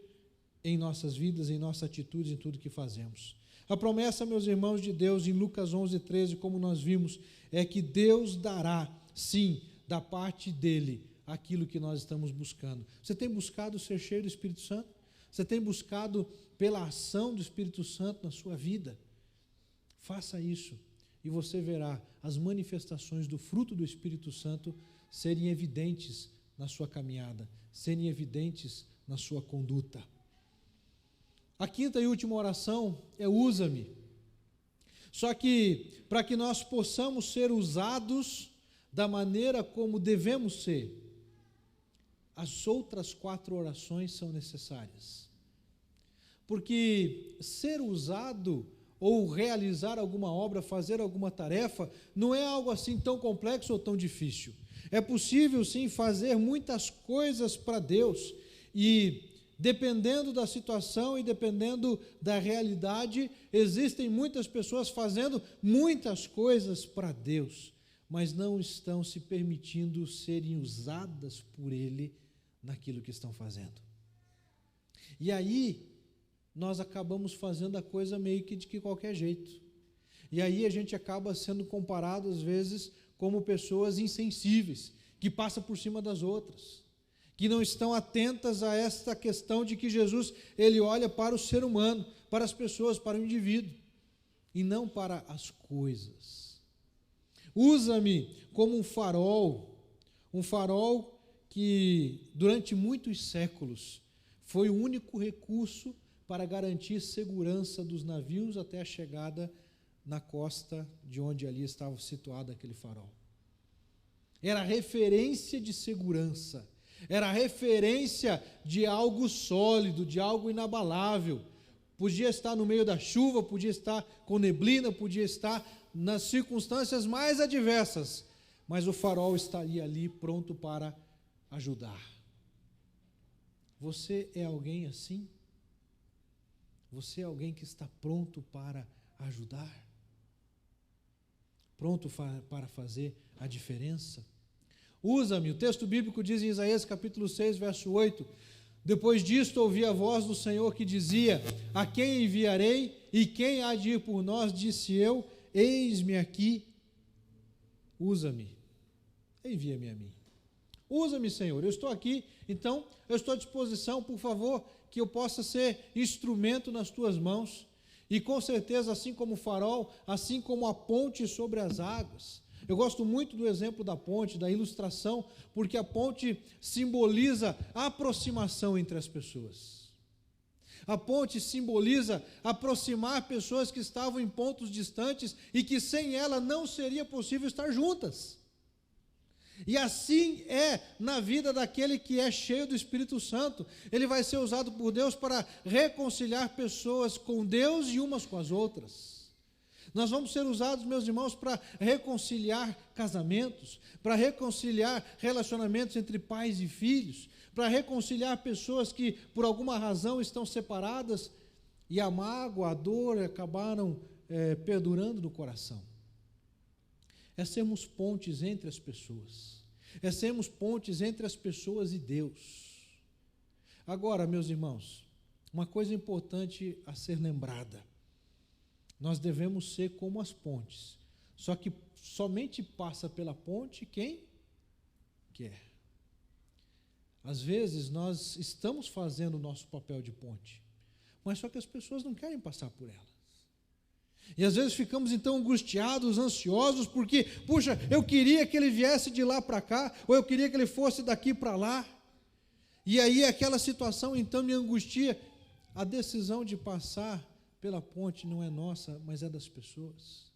em nossas vidas, em nossa atitude, em tudo que fazemos. A promessa, meus irmãos, de Deus em Lucas 11:13, como nós vimos, é que Deus dará, sim, da parte dele, aquilo que nós estamos buscando. Você tem buscado ser cheio do Espírito Santo? Você tem buscado pela ação do Espírito Santo na sua vida? Faça isso e você verá as manifestações do fruto do Espírito Santo serem evidentes na sua caminhada, serem evidentes na sua conduta. A quinta e última oração é usa-me. Só que, para que nós possamos ser usados da maneira como devemos ser, as outras 4 orações são necessárias. Porque ser usado ou realizar alguma obra, fazer alguma tarefa, não é algo assim tão complexo ou tão difícil. É possível sim fazer muitas coisas para Deus e, dependendo da situação e dependendo da realidade, existem muitas pessoas fazendo muitas coisas para Deus, mas não estão se permitindo serem usadas por Ele naquilo que estão fazendo. E aí, nós acabamos fazendo a coisa meio que de qualquer jeito. E aí a gente acaba sendo comparado, às vezes, como pessoas insensíveis, que passam por cima das outras, que não estão atentas a esta questão de que Jesus, ele olha para o ser humano, para as pessoas, para o indivíduo, e não para as coisas. Usa-me como um farol que durante muitos séculos foi o único recurso para garantir segurança dos navios até a chegada na costa de onde ali estava situado aquele farol. Era referência de segurança, era referência de algo sólido, de algo inabalável. Podia estar no meio da chuva, podia estar com neblina, podia estar nas circunstâncias mais adversas, mas o farol estaria ali pronto para ajudar. Você é alguém assim? Você é alguém que está pronto para ajudar? Pronto para fazer a diferença? Usa-me. O texto bíblico diz em Isaías capítulo 6, verso 8: depois disto ouvi a voz do Senhor que dizia: a quem enviarei e quem há de ir por nós? Disse eu: eis-me aqui, usa-me, envia-me a mim. Usa-me, Senhor, eu estou aqui, então eu estou à disposição, por favor, que eu possa ser instrumento nas tuas mãos. E com certeza, assim como o farol, assim como a ponte sobre as águas, Eu gosto muito do exemplo da ponte, da ilustração, porque a ponte simboliza a aproximação entre as pessoas. A ponte simboliza aproximar pessoas que estavam em pontos distantes e que sem ela não seria possível estar juntas. E assim é na vida daquele que é cheio do Espírito Santo. Ele vai ser usado por Deus para reconciliar pessoas com Deus e umas com as outras. Nós vamos ser usados, meus irmãos, para reconciliar casamentos, para reconciliar relacionamentos entre pais e filhos, para reconciliar pessoas que por alguma razão estão separadas e a mágoa, a dor acabaram perdurando no coração. É sermos pontes entre as pessoas, é sermos pontes entre as pessoas e Deus. Agora, meus irmãos, uma coisa importante a ser lembrada: nós devemos ser como as pontes, só que somente passa pela ponte quem quer. Às vezes nós estamos fazendo o nosso papel de ponte, mas só que as pessoas não querem passar por ela. E às vezes ficamos então angustiados, ansiosos, porque, puxa, eu queria que ele viesse de lá para cá, ou eu queria que ele fosse daqui para lá. E aí aquela situação então me angustia. A decisão de passar pela ponte não é nossa, mas é das pessoas.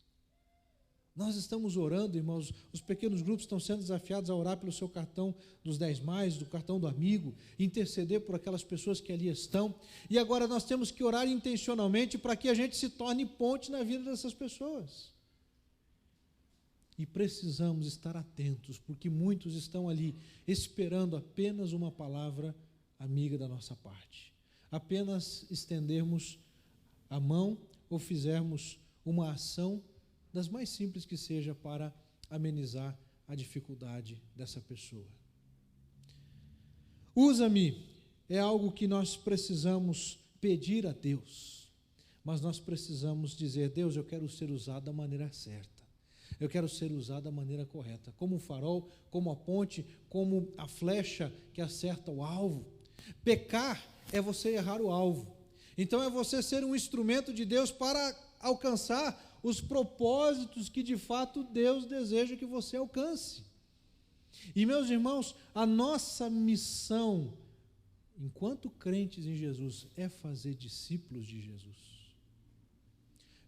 Nós estamos orando, irmãos, os pequenos grupos estão sendo desafiados a orar pelo seu cartão dos 10+, do cartão do amigo, interceder por aquelas pessoas que ali estão, e agora nós temos que orar intencionalmente para que a gente se torne ponte na vida dessas pessoas. E precisamos estar atentos, porque muitos estão ali esperando apenas uma palavra amiga da nossa parte, apenas estendermos a mão ou fizermos uma ação das mais simples que seja para amenizar a dificuldade dessa pessoa. Usa-me é algo que nós precisamos pedir a Deus, mas nós precisamos dizer: Deus, eu quero ser usado da maneira certa, eu quero ser usado da maneira correta, como um farol, como a ponte, como a flecha que acerta o alvo. Pecar é você errar o alvo, então é você ser um instrumento de Deus para alcançar os propósitos que de fato Deus deseja que você alcance. E, meus irmãos, a nossa missão, enquanto crentes em Jesus, é fazer discípulos de Jesus.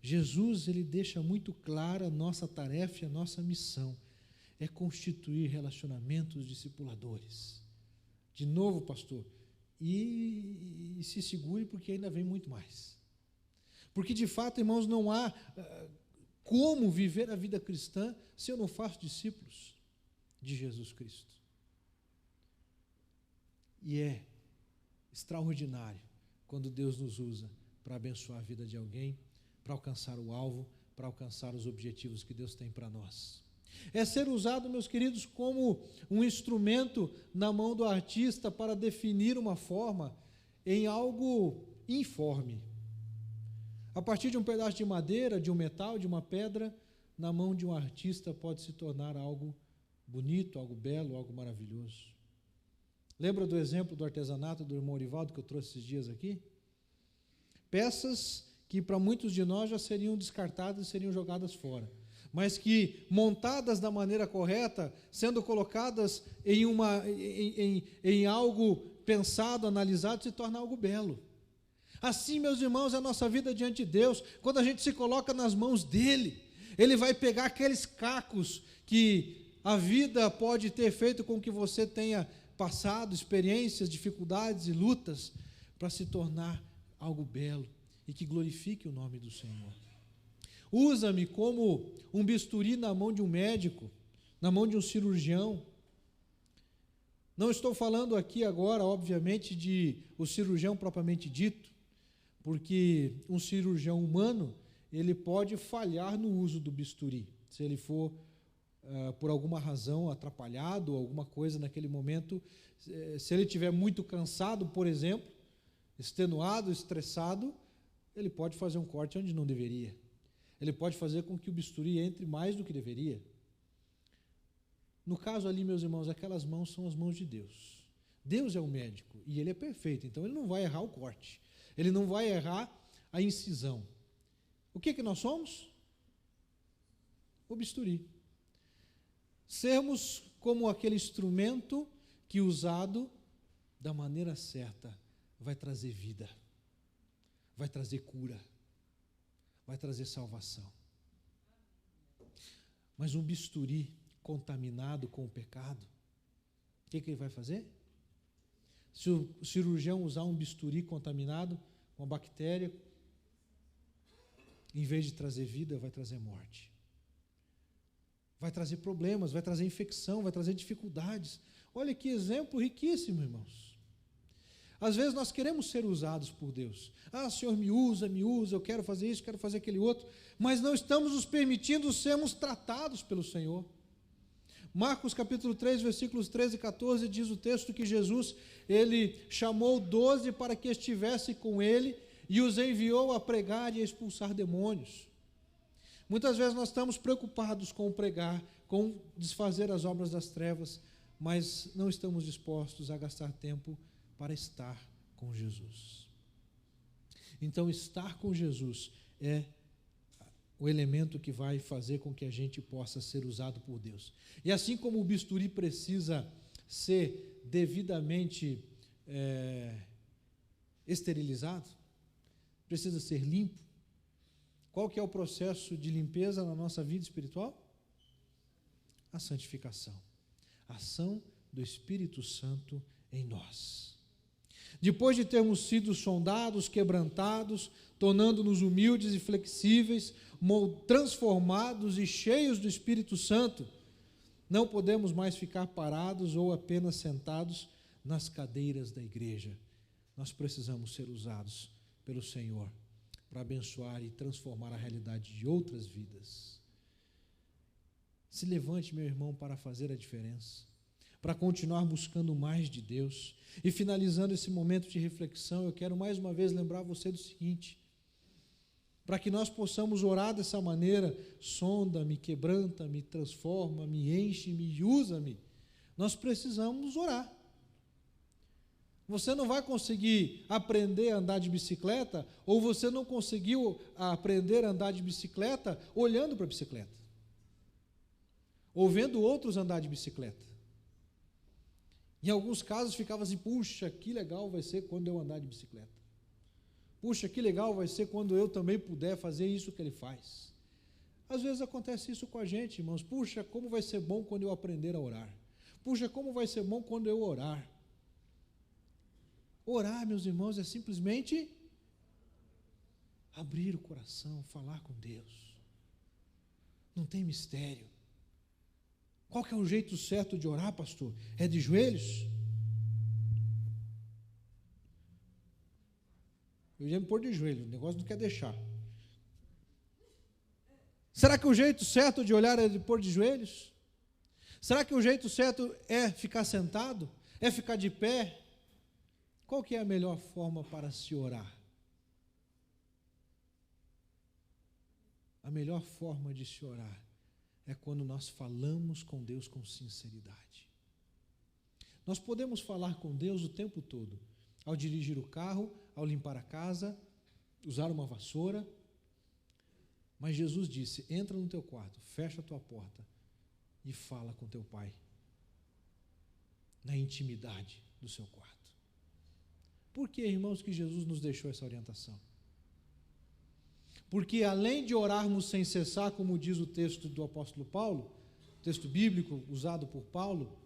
Jesus, ele deixa muito clara a nossa tarefa e a nossa missão, é constituir relacionamentos discipuladores. De novo, pastor, e se segure, porque ainda vem muito mais. Porque, de fato, irmãos, não há como viver a vida cristã se eu não faço discípulos de Jesus Cristo. E é extraordinário quando Deus nos usa para abençoar a vida de alguém, para alcançar o alvo, para alcançar os objetivos que Deus tem para nós. É ser usado, meus queridos, como um instrumento na mão do artista para definir uma forma em algo informe. A partir de um pedaço de madeira, de um metal, de uma pedra, na mão de um artista pode se tornar algo bonito, algo belo, algo maravilhoso. Lembra do exemplo do artesanato do irmão Orivaldo que eu trouxe esses dias aqui? Peças que para muitos de nós já seriam descartadas e seriam jogadas fora, mas que, montadas da maneira correta, sendo colocadas em algo pensado, analisado, se torna algo belo. Assim, meus irmãos, é a nossa vida diante de Deus. Quando a gente se coloca nas mãos dEle, Ele vai pegar aqueles cacos que a vida pode ter feito com que você tenha passado, experiências, dificuldades e lutas, para se tornar algo belo e que glorifique o nome do Senhor. Usa-me como um bisturi na mão de um médico, na mão de um cirurgião. Não estou falando aqui agora, obviamente, de o cirurgião propriamente dito, porque um cirurgião humano, ele pode falhar no uso do bisturi, se ele for, por alguma razão, atrapalhado, ou alguma coisa naquele momento, se ele estiver muito cansado, por exemplo, extenuado, estressado, ele pode fazer um corte onde não deveria, ele pode fazer com que o bisturi entre mais do que deveria. No caso ali, meus irmãos, aquelas mãos são as mãos de Deus. Deus é o médico, e Ele é perfeito, então Ele não vai errar o corte, Ele não vai errar a incisão. O que nós somos? O bisturi. sermos como aquele instrumento que, usado da maneira certa, vai trazer vida, vai trazer cura, vai trazer salvação. Mas um bisturi contaminado com o pecado, o que ele vai fazer? Se o cirurgião usar um bisturi contaminado com bactéria, em vez de trazer vida, vai trazer morte. Vai trazer problemas, vai trazer infecção, vai trazer dificuldades. Olha que exemplo riquíssimo, irmãos. Às vezes nós queremos ser usados por Deus. Senhor, me usa, eu quero fazer isso, quero fazer aquele outro, mas não estamos nos permitindo sermos tratados pelo Senhor. Marcos capítulo 3, versículos 13 e 14, diz o texto que Jesus, ele chamou 12 para que estivessem com ele e os enviou a pregar e a expulsar demônios. Muitas vezes nós estamos preocupados com o pregar, com desfazer as obras das trevas, mas não estamos dispostos a gastar tempo para estar com Jesus. Então, estar com Jesus é o elemento que vai fazer com que a gente possa ser usado por Deus. E assim como o bisturi precisa ser devidamente esterilizado, precisa ser limpo, qual que é o processo de limpeza na nossa vida espiritual? A santificação, a ação do Espírito Santo em nós. Depois de termos sido sondados, quebrantados, tornando-nos humildes e flexíveis, transformados e cheios do Espírito Santo, não podemos mais ficar parados ou apenas sentados nas cadeiras da igreja. Nós precisamos ser usados pelo Senhor para abençoar e transformar a realidade de outras vidas. Se levante, meu irmão, para fazer a diferença, para continuar buscando mais de Deus. E finalizando esse momento de reflexão, eu quero mais uma vez lembrar você do seguinte: para que nós possamos orar dessa maneira, sonda-me, quebranta-me, transforma, me enche-me, usa-me, nós precisamos orar. Você não vai conseguir aprender a andar de bicicleta, ou você não conseguiu aprender a andar de bicicleta olhando para a bicicleta, ou vendo outros andar de bicicleta. Em alguns casos ficava assim: puxa, que legal vai ser quando eu andar de bicicleta. Puxa, que legal vai ser quando eu também puder fazer isso que ele faz. Às vezes acontece isso com a gente, irmãos. Puxa, como vai ser bom quando eu aprender a orar. Puxa, como vai ser bom quando eu orar. Orar, meus irmãos, é simplesmente abrir o coração, falar com Deus. Não tem mistério. Qual que é o jeito certo de orar, pastor? É de joelhos? Eu ia me pôr de joelho, o negócio não quer deixar. Será que o jeito certo de olhar é de pôr de joelhos? Será que o jeito certo é ficar sentado? É ficar de pé? Qual que é a melhor forma para se orar? A melhor forma de se orar é quando nós falamos com Deus com sinceridade. Nós podemos falar com Deus o tempo todo, ao dirigir o carro, ao limpar a casa, usar uma vassoura, mas Jesus disse: entra no teu quarto, fecha a tua porta e fala com teu Pai, na intimidade do seu quarto. Por que, irmãos, que Jesus nos deixou essa orientação? Porque além de orarmos sem cessar, como diz o texto do apóstolo Paulo, texto bíblico usado por Paulo,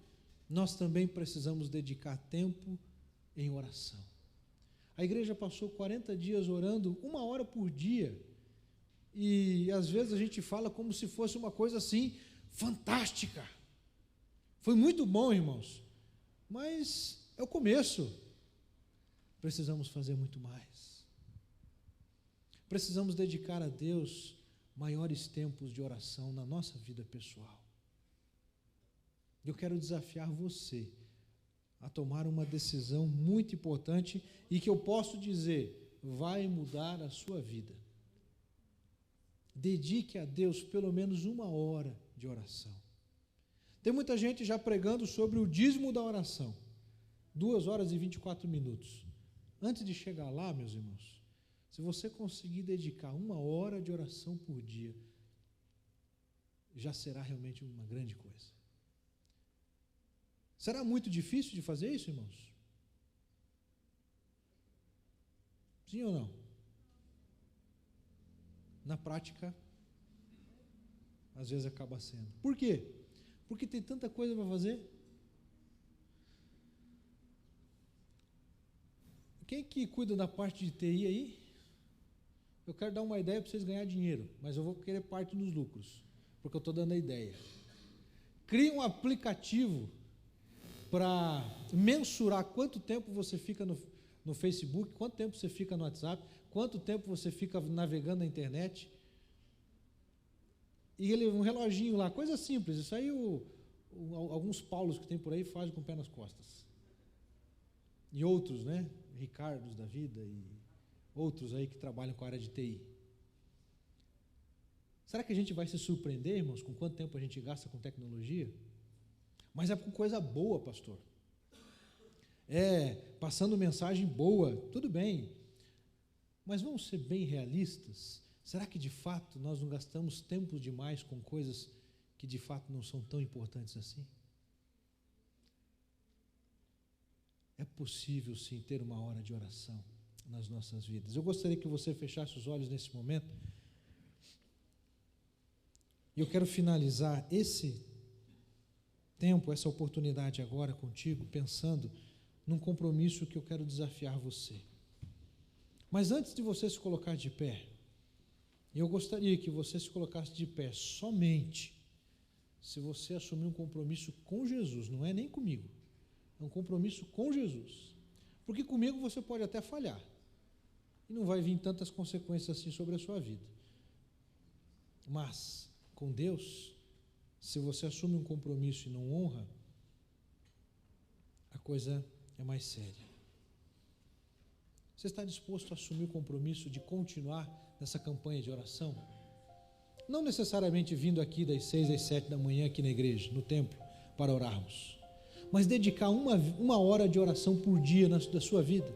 nós também precisamos dedicar tempo em oração. A igreja passou 40 dias orando 1 hora por dia, e às vezes a gente fala como se fosse uma coisa assim, fantástica. Foi muito bom, irmãos, mas é o começo. Precisamos fazer muito mais. Precisamos dedicar a Deus maiores tempos de oração na nossa vida pessoal. Eu quero desafiar você a tomar uma decisão muito importante e que eu posso dizer, vai mudar a sua vida. Dedique a Deus pelo menos 1 hora de oração. Tem muita gente já pregando sobre o dízimo da oração. 2 horas e 24 minutos. Antes de chegar lá, meus irmãos, se você conseguir dedicar 1 hora de oração por dia, já será realmente uma grande coisa. Será muito difícil de fazer isso, irmãos? Sim ou não? Na prática, às vezes acaba sendo. Por quê? Porque tem tanta coisa para fazer. Quem que cuida da parte de TI aí? Eu quero dar uma ideia para vocês ganharem dinheiro, mas eu vou querer parte nos lucros, porque eu estou dando a ideia. Crie um aplicativo para mensurar quanto tempo você fica no Facebook, quanto tempo você fica no WhatsApp, quanto tempo você fica navegando na internet. E ele, um reloginho lá, coisa simples. Isso aí alguns Paulos que tem por aí fazem com o pé nas costas. E outros, né? Ricardos da vida e outros aí que trabalham com a área de TI. Será que a gente vai se surpreender, irmãos, com quanto tempo a gente gasta com tecnologia? Mas é com coisa boa, pastor. É passando mensagem boa, tudo bem. Mas vamos ser bem realistas. Será que de fato nós não gastamos tempo demais com coisas que de fato não são tão importantes assim? É possível sim ter uma hora de oração nas nossas vidas. Eu gostaria que você fechasse os olhos nesse momento. E eu quero finalizar esse tempo, essa oportunidade agora contigo, pensando num compromisso que eu quero desafiar você. Mas antes de você se colocar de pé, eu gostaria que você se colocasse de pé somente se você assumir um compromisso com Jesus, não é nem comigo, é um compromisso com Jesus. Porque comigo você pode até falhar, e não vai vir tantas consequências assim sobre a sua vida. Mas, com Deus, se você assume um compromisso e não honra, a coisa é mais séria. Você está disposto a assumir o compromisso de continuar nessa campanha de oração? Não necessariamente vindo aqui das 6 às 7 da manhã aqui na igreja, no templo, para orarmos, mas dedicar uma hora de oração por dia da sua vida.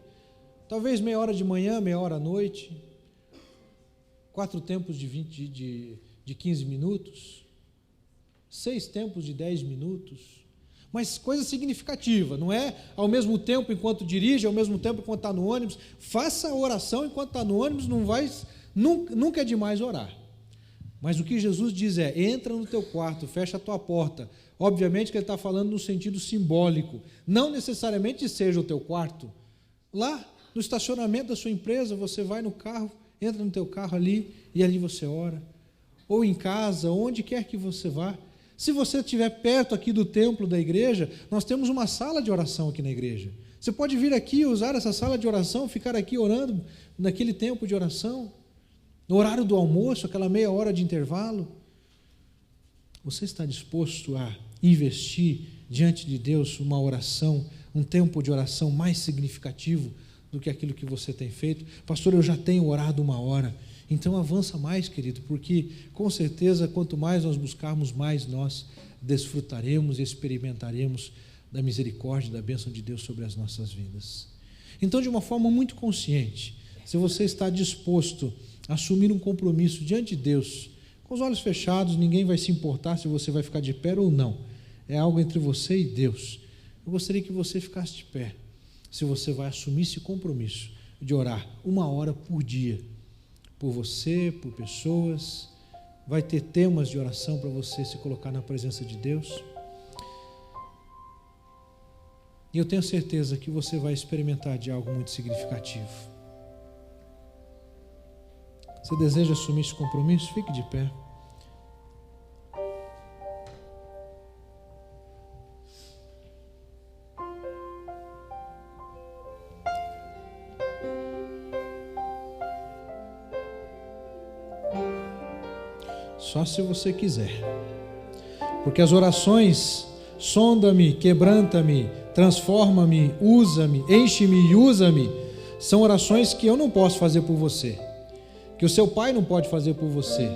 Talvez meia hora de manhã, meia hora à noite, 4 tempos de 15 minutos, 6 tempos de 10 minutos, mas coisa significativa, não é ao mesmo tempo enquanto dirige, ao mesmo tempo enquanto está no ônibus. Faça a oração enquanto está no ônibus, nunca é demais orar. Mas o que Jesus diz é: entra no teu quarto, fecha a tua porta. Obviamente que ele está falando no sentido simbólico, não necessariamente seja o teu quarto. Lá no estacionamento da sua empresa, você vai no carro, entra no teu carro ali e ali você ora. Ou em casa, onde quer que você vá. Se você estiver perto aqui do templo da igreja, nós temos uma sala de oração aqui na igreja. Você pode vir aqui, usar essa sala de oração, ficar aqui orando naquele tempo de oração, no horário do almoço, aquela meia hora de intervalo. Você está disposto a investir diante de Deus uma oração, um tempo de oração mais significativo do que aquilo que você tem feito? Pastor, eu já tenho orado 1 hora. Então avança mais, querido, porque com certeza quanto mais nós buscarmos, mais nós desfrutaremos e experimentaremos da misericórdia e da bênção de Deus sobre as nossas vidas. Então, de uma forma muito consciente, se você está disposto a assumir um compromisso diante de Deus, com os olhos fechados, ninguém vai se importar se você vai ficar de pé ou não, é algo entre você e Deus. Eu gostaria que você ficasse de pé, se você vai assumir esse compromisso de orar 1 hora por dia, por você, por pessoas. Vai ter temas de oração para você se colocar na presença de Deus. E eu tenho certeza que você vai experimentar de algo muito significativo. Você deseja assumir esse compromisso? Fique de pé. Só se você quiser, porque as orações sonda-me, quebranta-me, transforma-me, usa-me, enche-me e usa-me, são orações que eu não posso fazer por você, que o seu pai não pode fazer por você,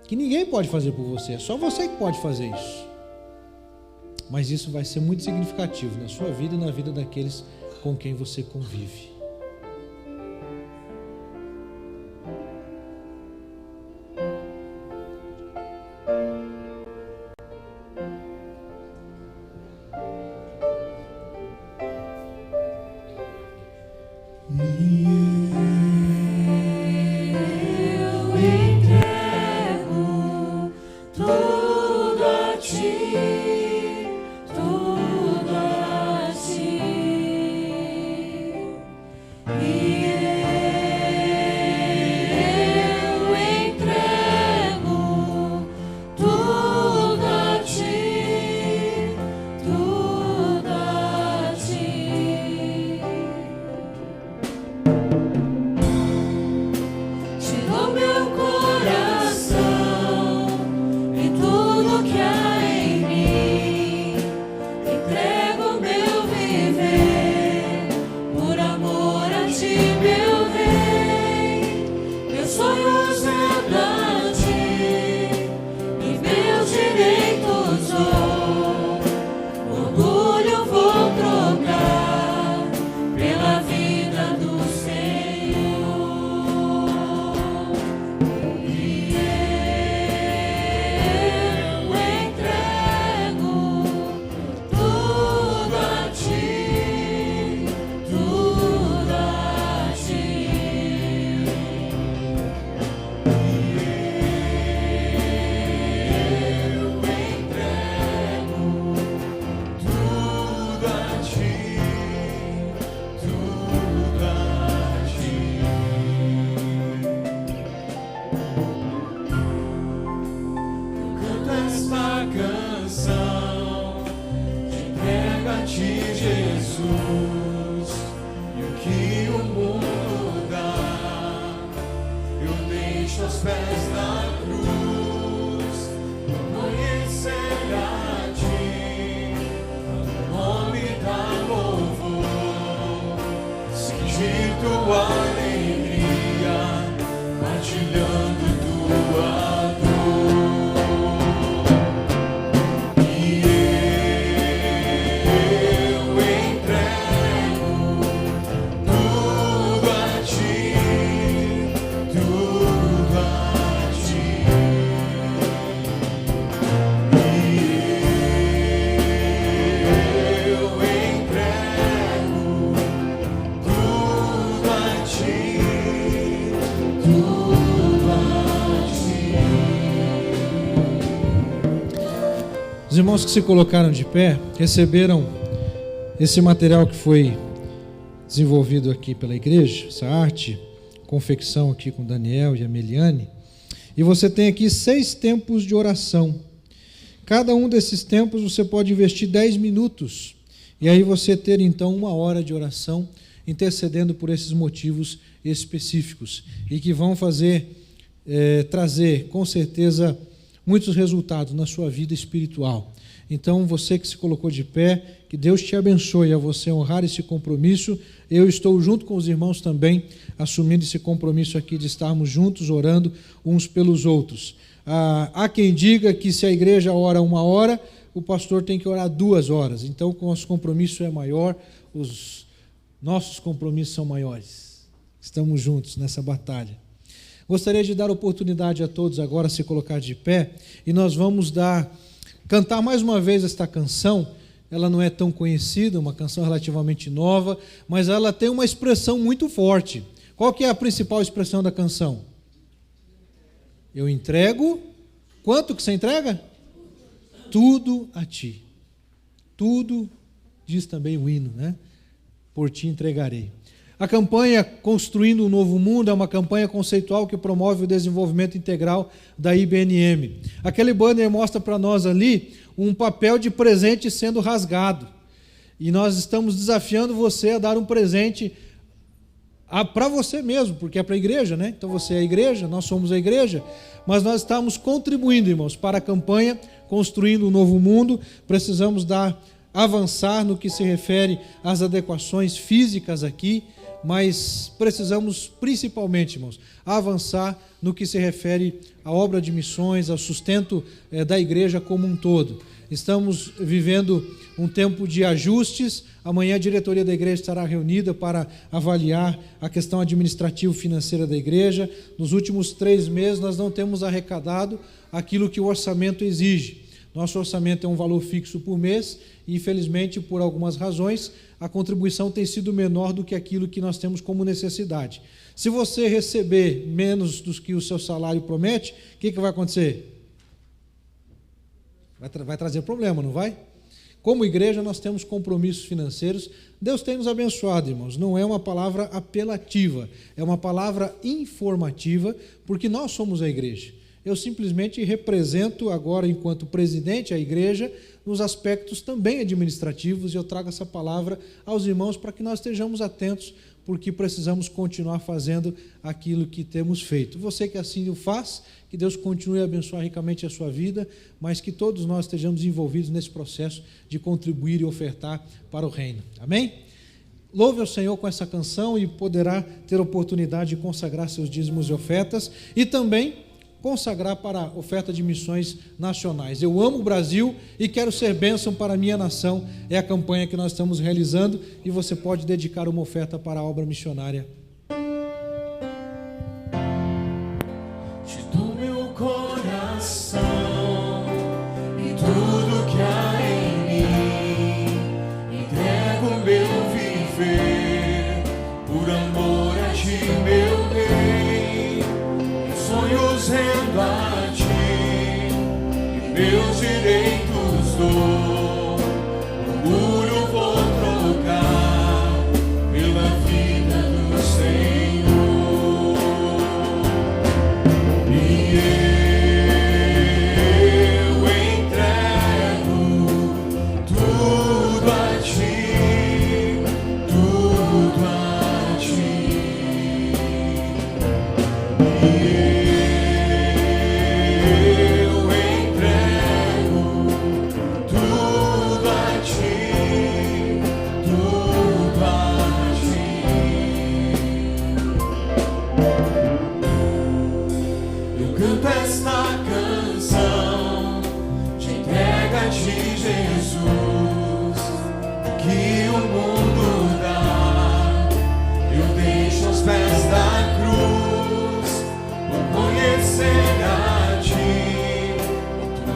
que ninguém pode fazer por você, é só você que pode fazer isso. Mas isso vai ser muito significativo na sua vida e na vida daqueles com quem você convive. canção de entrega a ti, Jesus, e o que o mundo dá, eu deixo aos pés da cruz, conhecer a ti, no nome da louvor, sentir tua alegria, partilhando tua Os irmãos que se colocaram de pé receberam esse material que foi desenvolvido aqui pela igreja, essa arte, confecção aqui com Daniel e a Meliane. E você tem aqui 6 tempos de oração. Cada um desses tempos você pode investir 10 minutos. E aí você ter então 1 hora de oração, intercedendo por esses motivos específicos. E que vão trazer com certeza muitos resultados na sua vida espiritual. Então, você que se colocou de pé, que Deus te abençoe a você honrar esse compromisso. Eu estou junto com os irmãos também, assumindo esse compromisso aqui de estarmos juntos, orando uns pelos outros. Há quem diga que se a igreja ora 1 hora, o pastor tem que orar 2 horas. Então, o nosso compromisso é maior, os nossos compromissos são maiores. Estamos juntos nessa batalha. Gostaria de dar oportunidade a todos agora a se colocar de pé, e nós vamos cantar mais uma vez esta canção. Ela não é tão conhecida, uma canção relativamente nova, mas ela tem uma expressão muito forte. Qual que é a principal expressão da canção? Eu entrego, quanto que você entrega? Tudo a ti. Tudo, diz também o hino, né? Por ti entregarei. A campanha Construindo um Novo Mundo é uma campanha conceitual que promove o desenvolvimento integral da IBNM. Aquele banner mostra para nós ali um papel de presente sendo rasgado. E nós estamos desafiando você a dar um presente para você mesmo, porque é para a igreja, né? Então você é a igreja, nós somos a igreja, mas nós estamos contribuindo, irmãos, para a campanha Construindo um Novo Mundo. Precisamos avançar no que se refere às adequações físicas aqui, mas precisamos principalmente, irmãos, avançar no que se refere à obra de missões, ao sustento da igreja como um todo. Estamos vivendo um tempo de ajustes. Amanhã a diretoria da igreja estará reunida para avaliar a questão administrativo-financeira da igreja. Nos últimos 3 meses nós não temos arrecadado aquilo que o orçamento exige. Nosso orçamento é um valor fixo por mês e, infelizmente, por algumas razões, a contribuição tem sido menor do que aquilo que nós temos como necessidade. Se você receber menos do que o seu salário promete, o que vai acontecer? Vai trazer problema, não vai? Como igreja, nós temos compromissos financeiros. Deus tem nos abençoado, irmãos. Não é uma palavra apelativa, é uma palavra informativa, porque nós somos a igreja. Eu simplesmente represento agora, enquanto presidente, a igreja, nos aspectos também administrativos, e eu trago essa palavra aos irmãos para que nós estejamos atentos, porque precisamos continuar fazendo aquilo que temos feito. Você que assim o faz, que Deus continue a abençoar ricamente a sua vida, mas que todos nós estejamos envolvidos nesse processo de contribuir e ofertar para o reino. Amém? Louve ao Senhor com essa canção e poderá ter oportunidade de consagrar seus dízimos e ofertas, e também consagrar para a oferta de missões nacionais. Eu amo o Brasil e quero ser bênção para a minha nação. É a campanha que nós estamos realizando, e você pode dedicar uma oferta para a obra missionária. Te dou meu coração e tudo que há em mim, entrego meu viver por amor a ti, meu Rei. Sonhos rendo a ti e meus direitos dou, orgulho vou trocar pela vida do Senhor. E eu entrego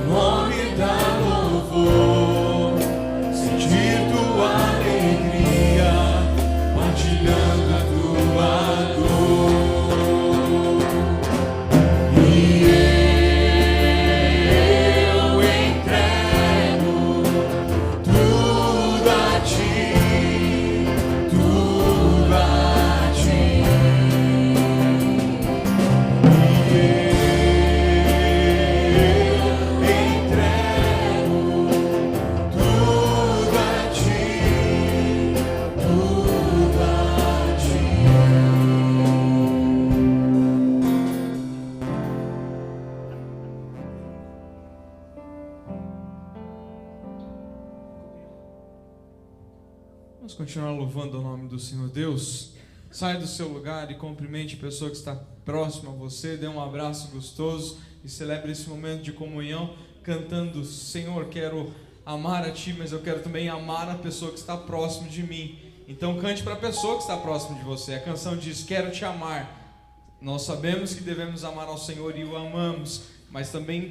nome dá louvor, sentir tua alegria, partilhando a tua dor. E eu entrego tudo a ti, tudo a ti. E vamos continuar louvando o nome do Senhor Deus. Sai do seu lugar e cumprimente a pessoa que está próxima a você, dê um abraço gostoso e celebre esse momento de comunhão cantando: Senhor, quero amar a Ti, mas eu quero também amar a pessoa que está próximo de mim. Então cante para a pessoa que está próximo de você. A canção diz: quero te amar. Nós sabemos que devemos amar ao Senhor e o amamos, mas também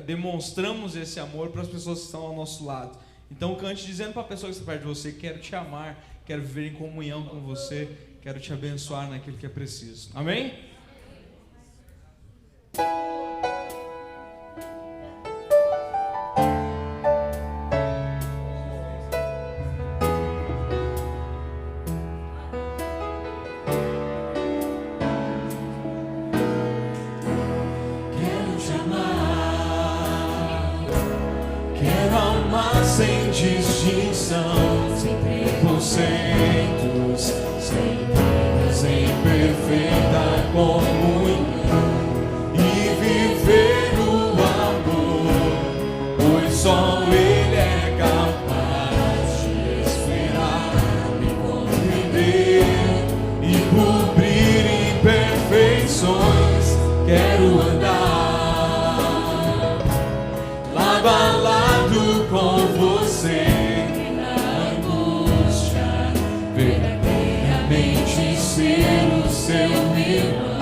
demonstramos esse amor para as pessoas que estão ao nosso lado. Então cante dizendo para a pessoa que está perto de você: quero te amar, quero viver em comunhão com você, quero te abençoar naquilo que é preciso. Amém? Quero te amar, quero amar sem distinção, sem preconceitos, em perfeita comunhão, e viver o amor, pois só Ele é capaz de esperar, me compreender e cobrir imperfeições. Quero andar lado a lado com você, na angústia, verdadeiramente ser o seu irmão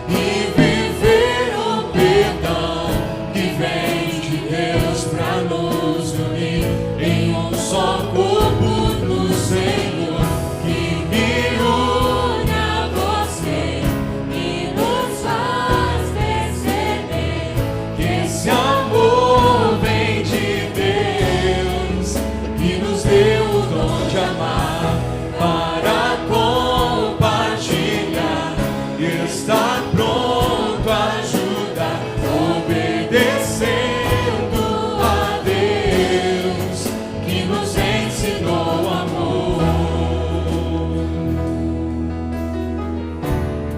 e viver o perdão que vem de Deus pra nos unir em um só corpo no Senhor, que me une a você e nos faz perceber que esse amor vem de Deus, que nos deu o dom de amar para compartilhar e estar pronto a ajudar, obedecendo a Deus que nos ensinou amor.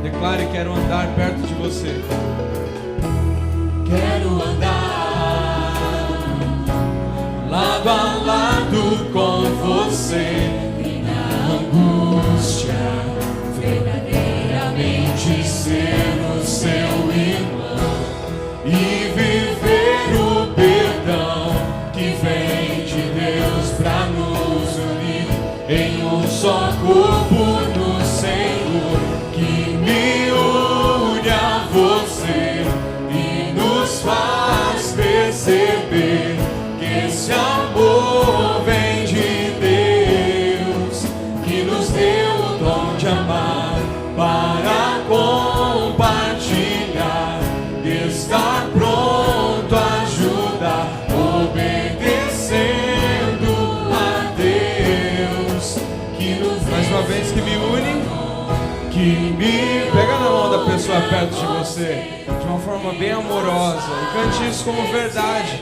Declare: quero andar perto de você. Quero andar lado a lado com você, angústia, verdadeiramente ser o seu irmão e viver o perdão que vem de Deus pra nos unir em um só corpo no Senhor, que me une a você e nos faz perceber que esse amor vem de Deus, que nos deu o dom de amar para compartilhar e estar pronto a ajudar, obedecendo a Deus que nos mais uma vez que me une, que me pega na mão da pessoa perto de você de uma forma bem amorosa e cante isso como verdade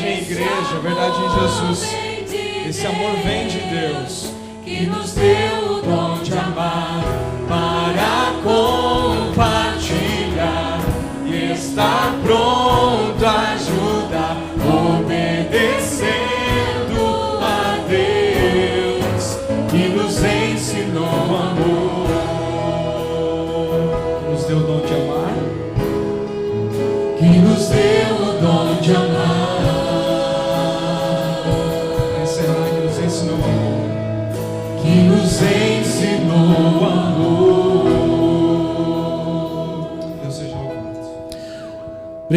em igreja, verdade em Jesus. Esse amor vem de Deus, que nos deu o dom de amar para compartilhar e estar pronto a ajudar, obedecendo a Deus que nos ensinou amor. Nos deu o dom de amar, que nos deu o dom de amar. Que nos ensinou amor. Deus seja louvado.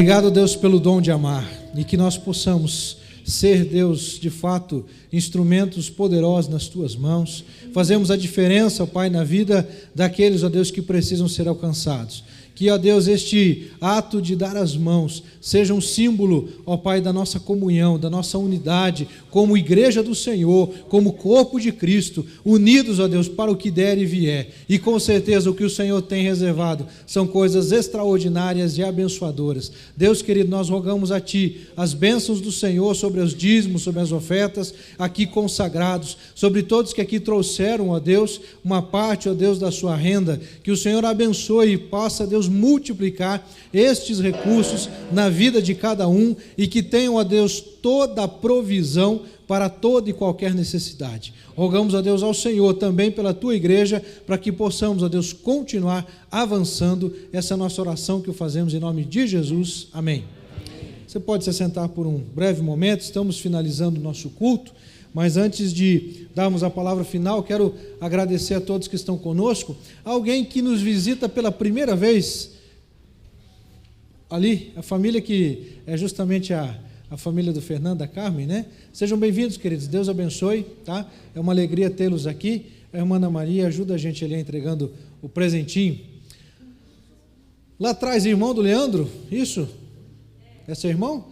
Obrigado, Deus, pelo dom de amar, e que nós possamos ser, Deus, de fato, instrumentos poderosos nas Tuas mãos. Fazemos a diferença, ó Pai, na vida daqueles, ó Deus, que precisam ser alcançados. Que, ó Deus, este ato de dar as mãos seja um símbolo, ó Pai, da nossa comunhão, da nossa unidade, como igreja do Senhor, como corpo de Cristo, unidos, ó Deus, para o que der e vier. E com certeza o que o Senhor tem reservado são coisas extraordinárias e abençoadoras. Deus querido, nós rogamos a Ti as bênçãos do Senhor sobre os dízimos, sobre as ofertas aqui consagrados, sobre todos que aqui trouxeram, ó Deus, uma parte, ó Deus, da sua renda. Que o Senhor abençoe e possa, Deus, multiplicar estes recursos na vida de cada um e que tenham, ó Deus, toda a provisão para toda e qualquer necessidade. Rogamos, ó Deus, ao Senhor também pela Tua igreja, para que possamos, ó Deus, continuar avançando. Essa é a nossa oração que o fazemos em nome de Jesus. Amém. Você pode se sentar por um breve momento, estamos finalizando o nosso culto, mas antes de darmos a palavra final, quero agradecer a todos que estão conosco. Alguém que nos visita pela primeira vez, ali, a família que é justamente a família do Fernando, da Carmen, né? Sejam bem-vindos, queridos, Deus abençoe, tá? É uma alegria tê-los aqui. A irmã Ana Maria ajuda a gente ali entregando o presentinho. Lá atrás, irmão do Leandro, isso? É seu irmão?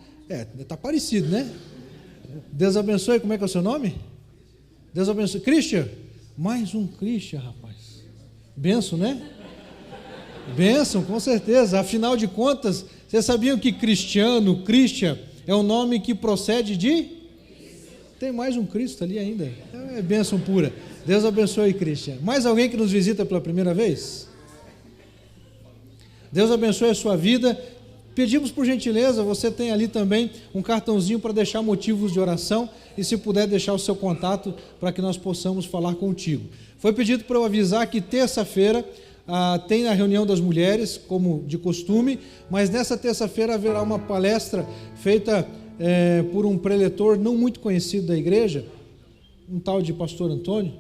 Está parecido, né? Deus abençoe, como é que é o seu nome? Deus abençoe. Christian? Mais um Christian, rapaz. Bênção, né? Bênção, com certeza. Afinal de contas, vocês sabiam que Cristiano, Christian, é um nome que procede de? Tem mais um Cristo ali ainda. É bênção pura. Deus abençoe, Christian. Mais alguém que nos visita pela primeira vez? Deus abençoe a sua vida. Pedimos por gentileza, você tem ali também um cartãozinho para deixar motivos de oração e se puder deixar o seu contato para que nós possamos falar contigo. Foi pedido para eu avisar que terça-feira tem a reunião das mulheres, como de costume, mas nessa terça-feira haverá uma palestra feita por um preletor não muito conhecido da igreja, um tal de pastor Antônio,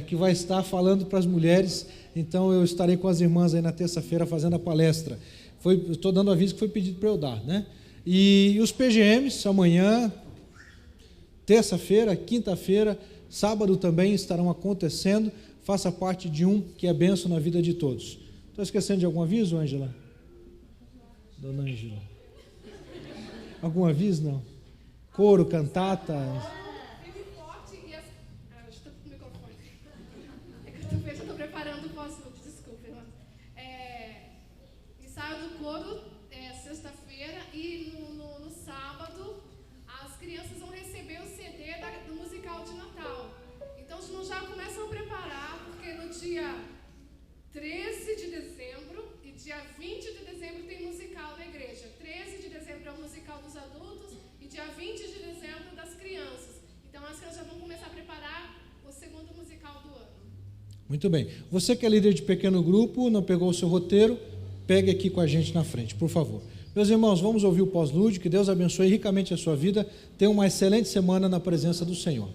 que vai estar falando para as mulheres. Então eu estarei com as irmãs aí na terça-feira fazendo a palestra. Estou dando aviso que foi pedido para eu dar, né? E os PGMs amanhã, terça-feira, quinta-feira, sábado também estarão acontecendo. Faça parte de um que é bênção na vida de todos. Estou esquecendo de algum aviso, Ângela? Dona Ângela. Algum aviso, não? Coro, cantata. Estou preparando o pós-luto, desculpa, irmã. Ensaio do coro sexta-feira e no sábado as crianças vão receber o CD do musical de Natal. Então já começam a preparar, porque no dia 13 de dezembro e dia 20 de dezembro tem musical na igreja. 13 de dezembro é o musical dos adultos e dia 20 de dezembro das crianças. Então as crianças já vão começar a preparar o segundo musical do ano. Muito bem. Você que é líder de pequeno grupo, não pegou o seu roteiro, pegue aqui com a gente na frente, por favor. Meus irmãos, vamos ouvir o pós-lúdio. Que Deus abençoe ricamente a sua vida. Tenha uma excelente semana na presença do Senhor.